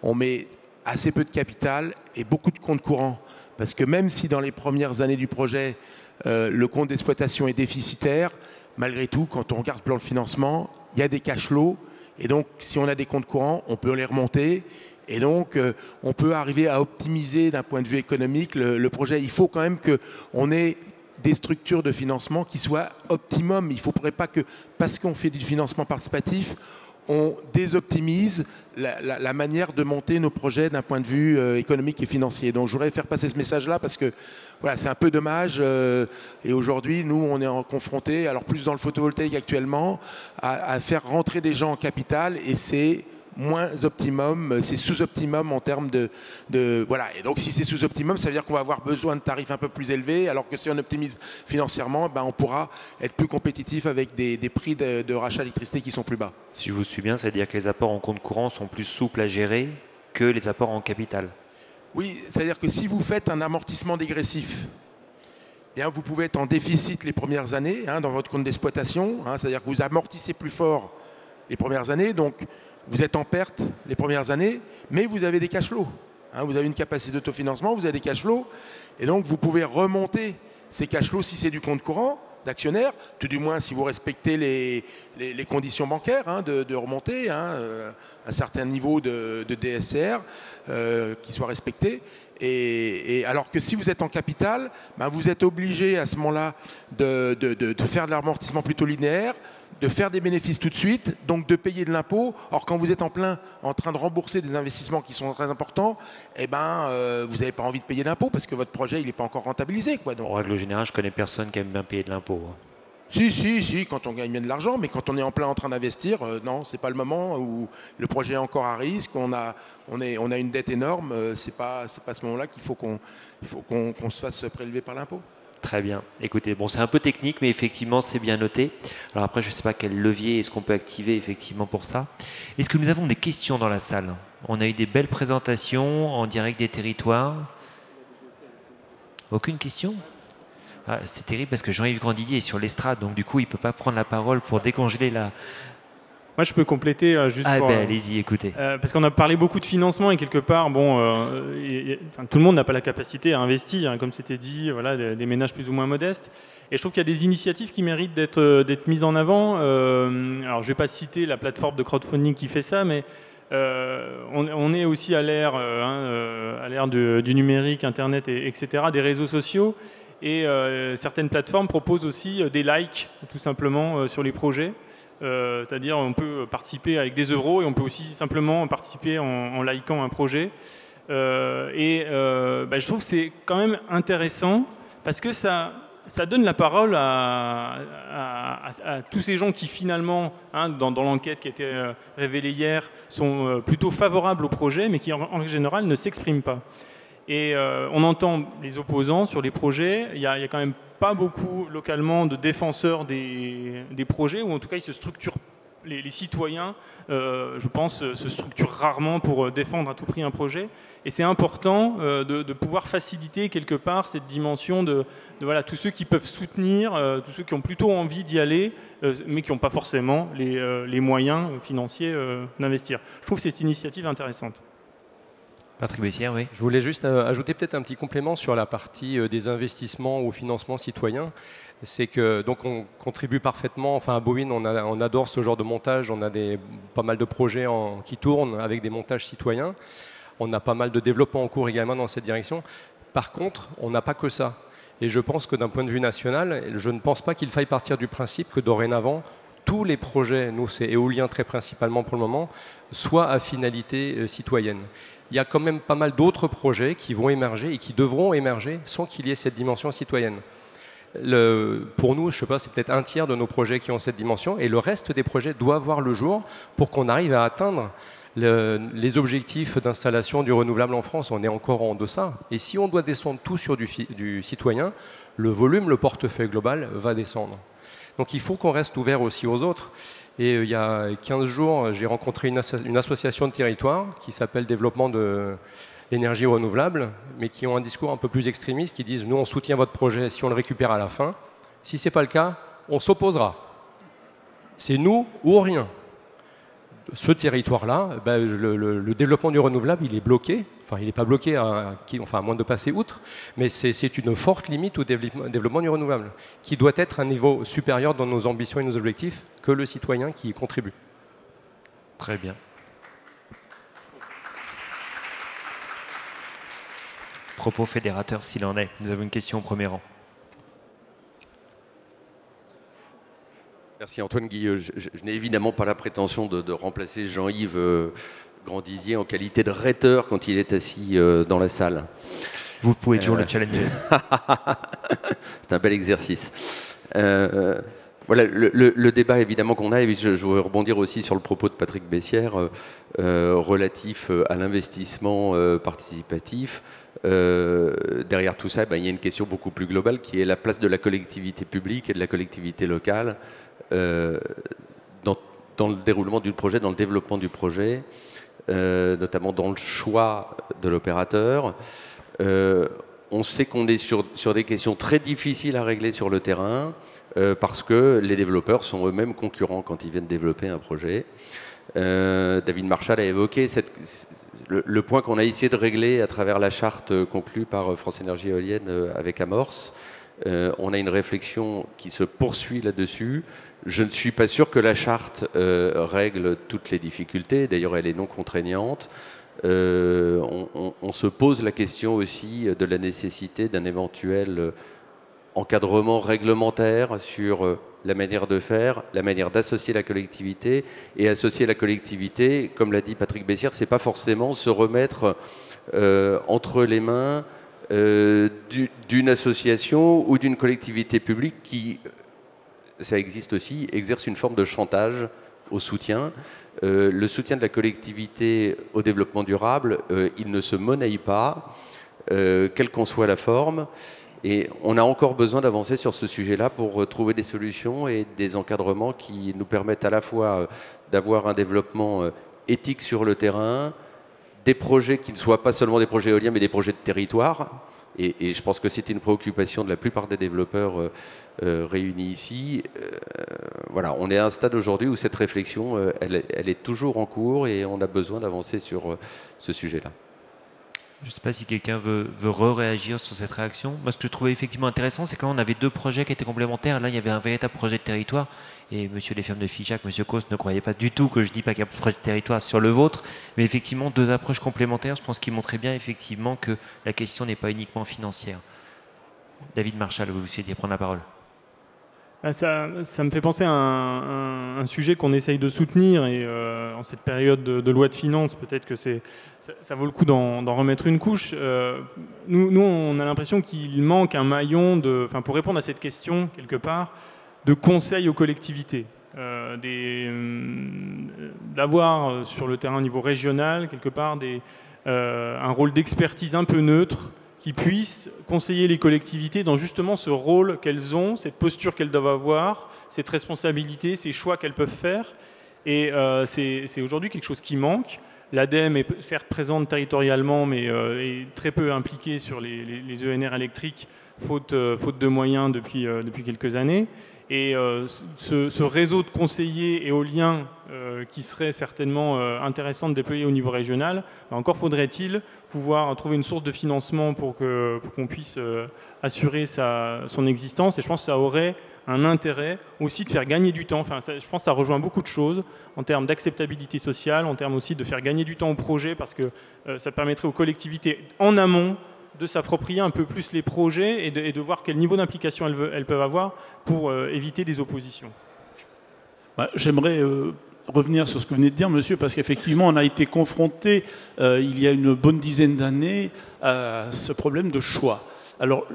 [SPEAKER 8] On met assez peu de capital et beaucoup de comptes courants. Parce que même si dans les premières années du projet, le compte d'exploitation est déficitaire, malgré tout, quand on regarde le plan de financement, il y a des cash flows Et donc, si on a des comptes courants, on peut les remonter. Et donc, on peut arriver à optimiser d'un point de vue économique le projet. Il faut quand même qu'on ait des structures de financement qui soient optimum. Il ne faudrait pas que, parce qu'on fait du financement participatif, on désoptimise la manière de monter nos projets d'un point de vue économique et financier. Donc je voudrais faire passer ce message-là parce que voilà, c'est un peu dommage. Et aujourd'hui, nous, on est confrontés, alors plus dans le photovoltaïque actuellement, à faire rentrer des gens en capital et c'est moins optimum, c'est sous-optimum en termes voilà. Et donc si c'est sous-optimum, ça veut dire qu'on va avoir besoin de tarifs un peu plus élevés, alors que si on optimise financièrement, ben, on pourra être plus compétitif avec des prix de rachat d'électricité qui sont plus bas.
[SPEAKER 1] Si je vous suis bien, ça veut dire que les apports en compte courant sont plus souples à gérer que les apports en capital.
[SPEAKER 8] Oui, c'est-à-dire que si vous faites un amortissement dégressif, bien, vous pouvez être en déficit les premières années dans votre compte d'exploitation, c'est-à-dire que vous amortissez plus fort les premières années, donc vous êtes en perte les premières années, mais vous avez des cash flows. Vous avez une capacité d'autofinancement, vous avez des cash flows, et donc vous pouvez remonter ces cash flows si c'est du compte courant d'actionnaire, tout du moins si vous respectez les conditions bancaires de remonter, un certain niveau de DSCR qui soit respecté. Et alors que si vous êtes en capital, ben vous êtes obligé à ce moment-là de faire de l'amortissement plutôt linéaire, de faire des bénéfices tout de suite, donc de payer de l'impôt. Or, quand vous êtes en train de rembourser des investissements qui sont très importants, eh ben, vous n'avez pas envie de payer d'impôt parce que votre projet il n'est pas encore rentabilisé. Donc.
[SPEAKER 1] En règle générale, je ne connais personne qui aime bien payer de l'impôt.
[SPEAKER 8] Si, quand on gagne bien de l'argent, mais quand on est en train d'investir, non, c'est pas le moment où le projet est encore à risque, on a une dette énorme, c'est pas à ce moment-là qu'il faut qu'on se fasse prélever par l'impôt.
[SPEAKER 1] Très bien. Écoutez, bon, c'est un peu technique, mais effectivement, c'est bien noté. Alors après, je ne sais pas quel levier est-ce qu'on peut activer effectivement pour ça. Est-ce que nous avons des questions dans la salle? On a eu des belles présentations en direct des territoires. Aucune question? C'est terrible parce que Jean-Yves Grandidier est sur l'estrade, donc du coup, il ne peut pas prendre la parole pour décongeler la...
[SPEAKER 4] Moi, je peux compléter juste
[SPEAKER 1] pour... allez-y, écoutez.
[SPEAKER 4] Parce qu'on a parlé beaucoup de financement et quelque part, bon, tout le monde n'a pas la capacité à investir, comme c'était dit, voilà, des ménages plus ou moins modestes. Et je trouve qu'il y a des initiatives qui méritent d'être mises en avant. Alors, je ne vais pas citer la plateforme de crowdfunding qui fait ça, mais on est aussi à l'ère du numérique, Internet, etc., des réseaux sociaux. Et certaines plateformes proposent aussi des likes, tout simplement, sur les projets. C'est-à-dire on peut participer avec des euros et on peut aussi simplement participer en likant un projet. Je trouve que c'est quand même intéressant parce que ça donne la parole à tous ces gens qui finalement, dans l'enquête qui a été révélée hier, sont plutôt favorables au projet mais qui en général ne s'expriment pas. Et on entend les opposants sur les projets, il y a quand même pas beaucoup localement de défenseurs des projets, ou en tout cas ils se structurent, les citoyens, je pense, se structurent rarement pour défendre à tout prix un projet. Et c'est important de pouvoir faciliter quelque part cette dimension de voilà, tous ceux qui peuvent soutenir, tous ceux qui ont plutôt envie d'y aller, mais qui n'ont pas forcément les moyens financiers d'investir. Je trouve cette initiative intéressante.
[SPEAKER 1] Patrick Bessière, oui.
[SPEAKER 6] Je voulais juste ajouter peut-être un petit complément sur la partie des investissements au financement citoyen. C'est que donc on contribue parfaitement. Enfin, à Bowin, on adore ce genre de montage. On a pas mal de projets qui tournent avec des montages citoyens. On a pas mal de développement en cours également dans cette direction. Par contre, on n'a pas que ça. Et je pense que d'un point de vue national, je ne pense pas qu'il faille partir du principe que dorénavant, tous les projets, nous c'est éolien très principalement pour le moment, soient à finalité citoyenne. Il y a quand même pas mal d'autres projets qui vont émerger et qui devront émerger sans qu'il y ait cette dimension citoyenne. Pour nous, je ne sais pas, c'est peut-être un tiers de nos projets qui ont cette dimension et le reste des projets doivent voir le jour pour qu'on arrive à atteindre les objectifs d'installation du renouvelable en France. On est encore en deçà. Et si on doit descendre tout sur du citoyen, le volume, le portefeuille global va descendre. Donc il faut qu'on reste ouvert aussi aux autres. Et il y a 15 jours, j'ai rencontré une association de territoire qui s'appelle Développement de l'énergie renouvelable, mais qui ont un discours un peu plus extrémiste, qui disent « Nous, on soutient votre projet si on le récupère à la fin. Si ce n'est pas le cas, on s'opposera. C'est nous ou rien. » Ce territoire-là, le développement du renouvelable, il est bloqué. Enfin, il n'est pas bloqué, à moins de passer outre, mais c'est une forte limite au développement du renouvelable, qui doit être un niveau supérieur dans nos ambitions et nos objectifs que le citoyen qui y contribue.
[SPEAKER 1] Très bien. Propos fédérateur s'il en est. Nous avons une question au premier rang.
[SPEAKER 9] Merci Antoine Guilleux. Je n'ai évidemment pas la prétention de remplacer Jean-Yves Grandidier en qualité de rhéteur quand il est assis dans la salle.
[SPEAKER 1] Vous pouvez toujours le challenger.
[SPEAKER 9] C'est un bel exercice. Voilà, le débat évidemment qu'on a, et je veux rebondir aussi sur le propos de Patrick Bessières relatif à l'investissement participatif. Derrière tout ça, il y a une question beaucoup plus globale qui est la place de la collectivité publique et de la collectivité locale dans le déroulement du projet, dans le développement du projet, notamment dans le choix de l'opérateur. On sait qu'on est sur des questions très difficiles à régler sur le terrain parce que les développeurs sont eux-mêmes concurrents quand ils viennent développer un projet. David Marchal a évoqué le point qu'on a essayé de régler à travers la charte conclue par France Énergie Éolienne avec Amorce. On a une réflexion qui se poursuit là-dessus. Je ne suis pas sûr que la charte règle toutes les difficultés. D'ailleurs, elle est non contraignante. On se pose la question aussi de la nécessité d'un éventuel encadrement réglementaire sur la manière de faire, la manière d'associer la collectivité. Et associer la collectivité, comme l'a dit Patrick Bessières, c'est pas forcément se remettre entre les mains d'une association ou d'une collectivité publique qui, ça existe aussi, exerce une forme de chantage au soutien. Le soutien de la collectivité au développement durable, il ne se monnaie pas, quelle qu'en soit la forme. Et on a encore besoin d'avancer sur ce sujet-là pour trouver des solutions et des encadrements qui nous permettent à la fois d'avoir un développement éthique sur le terrain, des projets qui ne soient pas seulement des projets éoliens, mais des projets de territoire. Et je pense que c'est une préoccupation de la plupart des développeurs réunis ici. Voilà, on est à un stade aujourd'hui où cette réflexion, elle est toujours en cours et on a besoin d'avancer sur ce sujet-là.
[SPEAKER 1] Je ne sais pas si quelqu'un veut réagir sur cette réaction. Moi, ce que je trouvais effectivement intéressant, c'est quand on avait deux projets qui étaient complémentaires. Là, il y avait un véritable projet de territoire. Et monsieur Desfermes de Figeac, monsieur Cos ne croyait pas du tout que je dis pas qu'il y a un projet de territoire sur le vôtre. Mais effectivement, deux approches complémentaires, je pense qu'ils montraient bien effectivement que la question n'est pas uniquement financière. David Marchal, vous souhaitiez prendre la parole.
[SPEAKER 4] Ça me fait penser à un sujet qu'on essaye de soutenir et en cette période de loi de finances, peut-être que ça vaut le coup d'en remettre une couche. Nous, on a l'impression qu'il manque un maillon pour répondre à cette question, quelque part, de conseil aux collectivités. D'avoir sur le terrain au niveau régional, quelque part, un rôle d'expertise un peu neutre, qui puissent conseiller les collectivités dans justement ce rôle qu'elles ont, cette posture qu'elles doivent avoir, cette responsabilité, ces choix qu'elles peuvent faire. Et c'est aujourd'hui quelque chose qui manque. L'ADEME est certes présente territorialement, mais est très peu impliquée sur les ENR électriques, faute de moyens depuis quelques années. Et ce réseau de conseillers éoliens qui serait certainement intéressant de déployer au niveau régional, encore faudrait-il pouvoir trouver une source de financement pour qu'on puisse assurer son existence. Et je pense que ça aurait un intérêt aussi de faire gagner du temps. Enfin, je pense que ça rejoint beaucoup de choses en termes d'acceptabilité sociale, en termes aussi de faire gagner du temps au projet, parce que ça permettrait aux collectivités en amont de s'approprier un peu plus les projets et de voir quel niveau d'implication elles peuvent avoir pour éviter des oppositions.
[SPEAKER 5] J'aimerais revenir sur ce que vous venez de dire, monsieur, parce qu'effectivement, on a été confronté il y a une bonne dizaine d'années à ce problème de choix. Alors,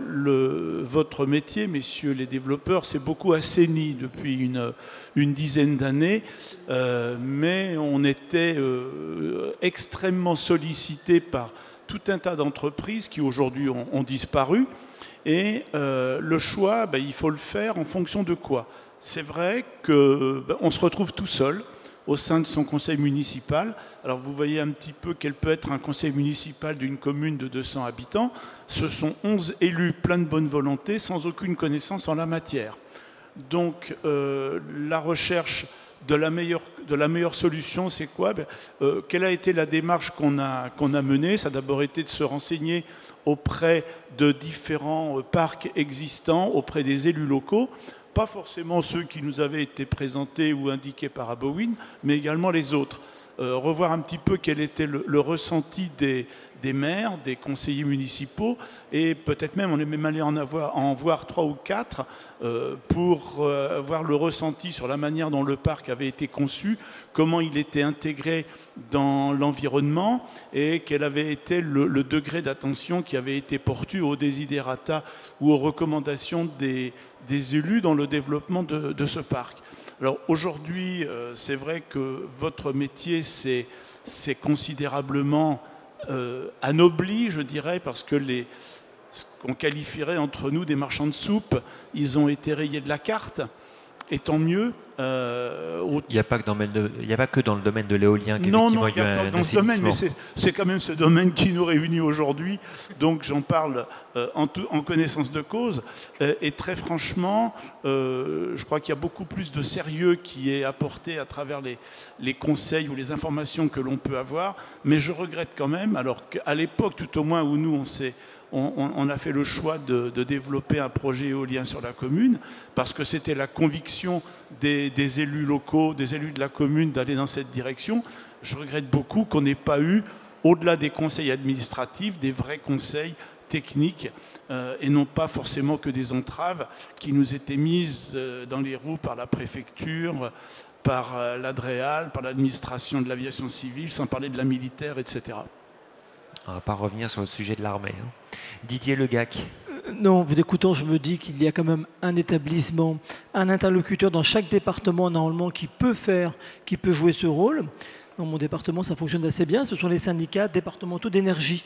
[SPEAKER 5] votre métier, messieurs les développeurs, s'est beaucoup assaini depuis une dizaine d'années, mais on était extrêmement sollicité par tout un tas d'entreprises qui aujourd'hui ont disparu. Et le choix, il faut le faire en fonction de quoi? C'est vrai qu'on se retrouve tout seul au sein de son conseil municipal. Alors vous voyez un petit peu quel peut être un conseil municipal d'une commune de 200 habitants. Ce sont 11 élus pleins de bonne volonté, sans aucune connaissance en la matière. Donc la recherche de la meilleure solution, c'est quoi? Quelle a été la démarche qu'on a menée? Ça a d'abord été de se renseigner auprès de différents parcs existants, auprès des élus locaux, pas forcément ceux qui nous avaient été présentés ou indiqués par Abowin, mais également les autres. Revoir un petit peu quel était le ressenti des maires, des conseillers municipaux, et peut-être même, on est même allé en voir 3 ou 4 pour voir le ressenti sur la manière dont le parc avait été conçu, comment il était intégré dans l'environnement et quel avait été le degré d'attention qui avait été porté aux desiderata ou aux recommandations des élus dans le développement de ce parc. Alors aujourd'hui, c'est vrai que votre métier s'est considérablement anobli, je dirais, parce que ce qu'on qualifierait entre nous des marchands de soupe, ils ont été rayés de la carte. Et tant mieux.
[SPEAKER 1] Il n'y a pas que dans le domaine de l'éolien qu'effectivement il y a un
[SPEAKER 5] dans ce domaine, mais c'est quand même ce domaine qui nous réunit aujourd'hui. Donc j'en parle en connaissance de cause. Et très franchement, je crois qu'il y a beaucoup plus de sérieux qui est apporté à travers les conseils ou les informations que l'on peut avoir. Mais je regrette quand même, alors qu'à l'époque, tout au moins où nous on a fait le choix de développer un projet éolien sur la commune parce que c'était la conviction des élus locaux, des élus de la commune d'aller dans cette direction. Je regrette beaucoup qu'on n'ait pas eu, au-delà des conseils administratifs, des vrais conseils techniques et non pas forcément que des entraves qui nous étaient mises dans les roues par la préfecture, par l'ADREAL, par l'administration de l'aviation civile, sans parler de la militaire, etc.
[SPEAKER 1] On ne va pas revenir sur le sujet de l'armée. Didier Legac.
[SPEAKER 2] Non, vous écoutant, je me dis qu'il y a quand même un établissement, un interlocuteur dans chaque département normalement qui peut jouer ce rôle. Dans mon département, ça fonctionne assez bien. Ce sont les syndicats départementaux d'énergie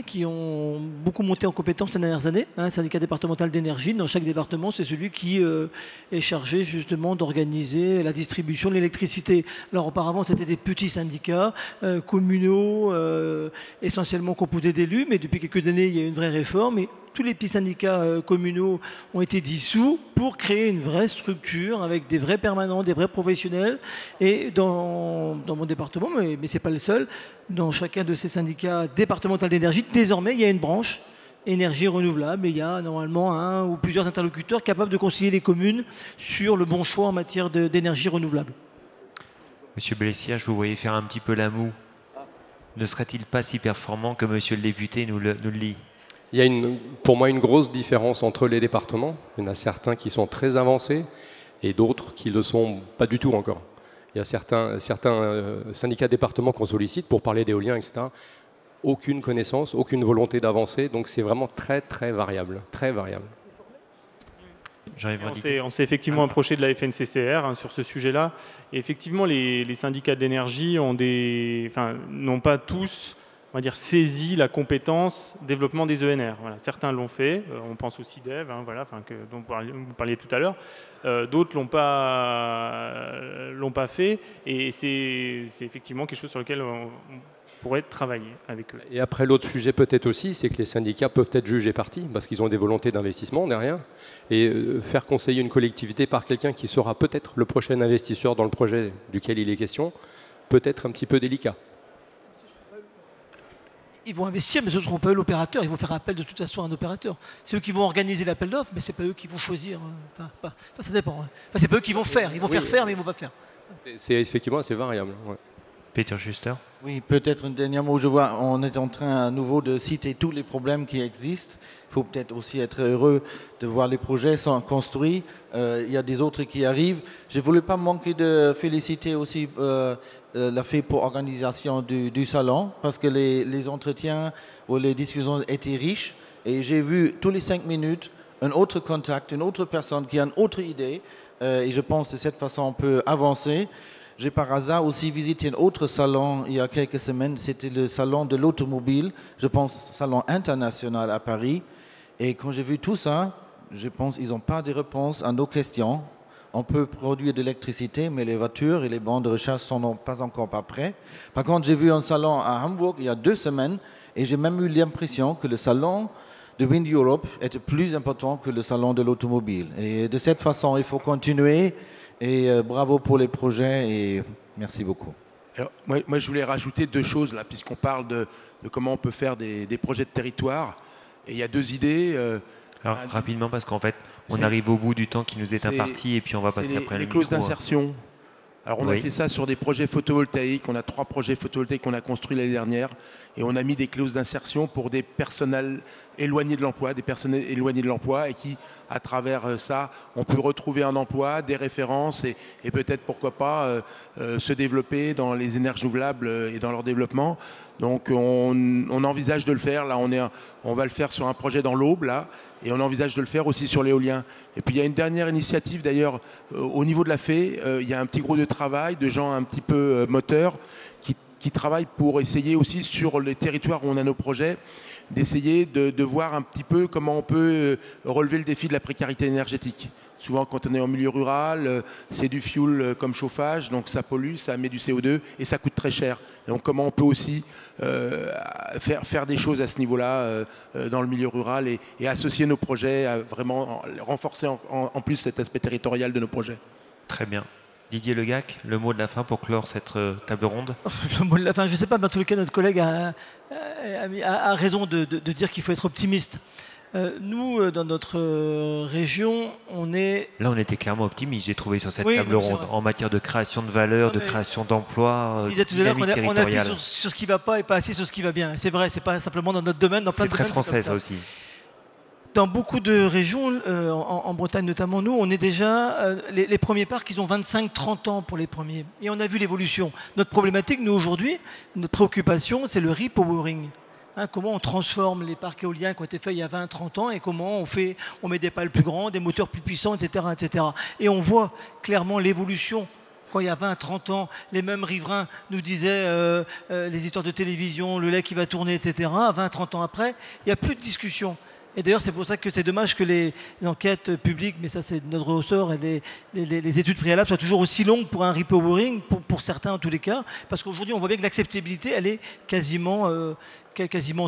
[SPEAKER 2] qui ont beaucoup monté en compétence ces dernières années. Un syndicat départemental d'énergie, dans chaque département, c'est celui qui est chargé justement d'organiser la distribution de l'électricité. Alors auparavant, c'était des petits syndicats communaux, essentiellement composés d'élus, mais depuis quelques années, il y a eu une vraie réforme. Et tous les petits syndicats communaux ont été dissous pour créer une vraie structure avec des vrais permanents, des vrais professionnels. Et dans mon département, mais ce n'est pas le seul, dans chacun de ces syndicats départementaux d'énergie, désormais, il y a une branche énergie renouvelable et il y a normalement un ou plusieurs interlocuteurs capables de conseiller les communes sur le bon choix en matière d'énergie renouvelable.
[SPEAKER 1] Monsieur Blessiat, je vous voyais faire un petit peu la moue. Ne serait-il pas si performant que monsieur le député nous le lit ?
[SPEAKER 6] Il y a pour moi une grosse différence entre les départements. Il y en a certains qui sont très avancés et d'autres qui ne le sont pas du tout encore. Il y a certains syndicats départements qu'on sollicite pour parler d'éolien, etc. Aucune connaissance, aucune volonté d'avancer. Donc c'est vraiment très très variable. Très variable.
[SPEAKER 4] On s'est effectivement approché de la FNCCR sur ce sujet-là. Et effectivement, les syndicats d'énergie n'ont pas tous, on va dire, saisi la compétence développement des ENR. Voilà. Certains l'ont fait, on pense au CIDEV, dont vous parliez tout à l'heure. D'autres l'ont pas fait, et c'est effectivement quelque chose sur lequel on pourrait travailler avec eux.
[SPEAKER 6] Et après, l'autre sujet peut-être aussi, c'est que les syndicats peuvent être jugés partis, parce qu'ils ont des volontés d'investissement derrière, et faire conseiller une collectivité par quelqu'un qui sera peut-être le prochain investisseur dans le projet duquel il est question, peut être un petit peu délicat.
[SPEAKER 2] Ils vont investir, mais ce ne seront pas eux l'opérateur. Ils vont faire appel de toute façon à un opérateur. C'est eux qui vont organiser l'appel d'offres, mais ce n'est pas eux qui vont choisir. Ça dépend. C'est pas eux qui vont faire. Ils vont faire, mais ils ne vont pas faire.
[SPEAKER 6] C'est effectivement assez variable. Ouais.
[SPEAKER 1] Peter Schuster.
[SPEAKER 3] Oui, peut-être un dernier mot. Je vois, on est en train à nouveau de citer tous les problèmes qui existent. Il faut peut-être aussi être heureux de voir les projets sont construits. Il y a des autres qui arrivent. Je ne voulais pas manquer de féliciter aussi la FEE pour l'organisation du salon, parce que les entretiens ou les discussions étaient riches. Et j'ai vu tous les 5 minutes un autre contact, une autre personne qui a une autre idée. Et je pense que de cette façon, on peut avancer. J'ai par hasard aussi visité un autre salon il y a quelques semaines. C'était le salon de l'automobile, je pense salon international à Paris. Et quand j'ai vu tout ça, je pense qu'ils n'ont pas de réponse à nos questions. On peut produire de l'électricité, mais les voitures et les bandes de recharge ne sont pas encore prêts. Par contre, j'ai vu un salon à Hambourg il y a 2 semaines et j'ai même eu l'impression que le salon de Wind Europe était plus important que le salon de l'automobile. Et de cette façon, il faut continuer. Et bravo pour les projets et merci beaucoup.
[SPEAKER 8] Alors, moi, je voulais rajouter 2 choses là, puisqu'on parle de comment on peut faire des projets de territoire. Et il y a 2 idées.
[SPEAKER 1] Alors rapidement, parce qu'en fait, on arrive au bout du temps qui nous est imparti et puis on va passer après
[SPEAKER 8] les clauses d'insertion. Alors on a fait ça sur des projets photovoltaïques, on a 3 projets photovoltaïques qu'on a construits l'année dernière et on a mis des clauses d'insertion pour des personnels éloignés de l'emploi, et qui, à travers ça, ont pu retrouver un emploi, des références et peut-être, pourquoi pas, se développer dans les énergies renouvelables et dans leur développement. Donc on envisage de le faire, là on va le faire sur un projet dans l'Aube, là, et on envisage de le faire aussi sur l'éolien. Et puis il y a une dernière initiative d'ailleurs au niveau de la FEE, il y a un petit groupe de travail de gens un petit peu moteurs qui travaillent pour essayer aussi sur les territoires où on a nos projets, d'essayer de voir un petit peu comment on peut relever le défi de la précarité énergétique. Souvent, quand on est en milieu rural, c'est du fuel comme chauffage, donc ça pollue, ça met du CO2 et ça coûte très cher. Donc comment on peut aussi faire des choses à ce niveau-là dans le milieu rural et associer nos projets à vraiment renforcer en plus cet aspect territorial de nos projets.
[SPEAKER 1] Très bien. Didier Legac, le mot de la fin pour clore cette table ronde.
[SPEAKER 2] Le mot de la fin, je ne sais pas, mais en tout cas, notre collègue a raison de dire qu'il faut être optimiste. Nous, dans notre région, on est...
[SPEAKER 1] Là, on était clairement optimiste, j'ai trouvé, sur cette table ronde, en matière de création de valeur, de création d'emplois,
[SPEAKER 2] il y a tout à l'heure qu'on appuie sur ce qui ne va pas et pas assez sur ce qui va bien. C'est vrai, c'est pas simplement dans notre domaine, dans plein de domaines.
[SPEAKER 1] C'est très français, ça aussi.
[SPEAKER 2] Dans beaucoup de régions, en Bretagne notamment, nous, on est déjà... les premiers parcs, ils ont 25-30 ans pour les premiers. Et on a vu l'évolution. Notre problématique, nous, aujourd'hui, notre préoccupation, c'est le repowering. Comment on transforme les parcs éoliens qui ont été faits il y a 20-30 ans et comment on met des pales plus grands, des moteurs plus puissants, etc. etc. Et on voit clairement l'évolution. Quand il y a 20-30 ans, les mêmes riverains nous disaient les histoires de télévision, le lait qui va tourner, etc. 20-30 ans après, il n'y a plus de discussion. Et d'ailleurs, c'est pour ça que c'est dommage que les enquêtes publiques, mais ça c'est notre ressort, et les études préalables soient toujours aussi longues pour un repowering, pour certains en tous les cas, parce qu'aujourd'hui on voit bien que l'acceptabilité, elle est quasiment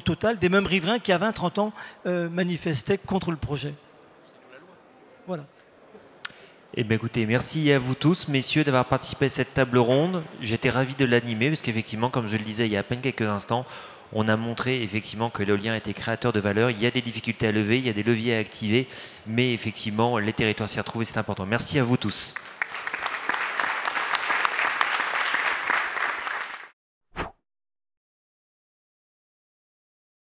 [SPEAKER 2] totale, des mêmes riverains qui à 20-30 ans manifestaient contre le projet. Voilà.
[SPEAKER 1] Eh bien, écoutez, merci à vous tous, messieurs, d'avoir participé à cette table ronde. J'étais ravi de l'animer, parce qu'effectivement, comme je le disais il y a à peine quelques instants, on a montré effectivement que l'éolien était créateur de valeur. Il y a des difficultés à lever, il y a des leviers à activer, mais effectivement, les territoires s'y retrouvent et c'est important. Merci à vous tous.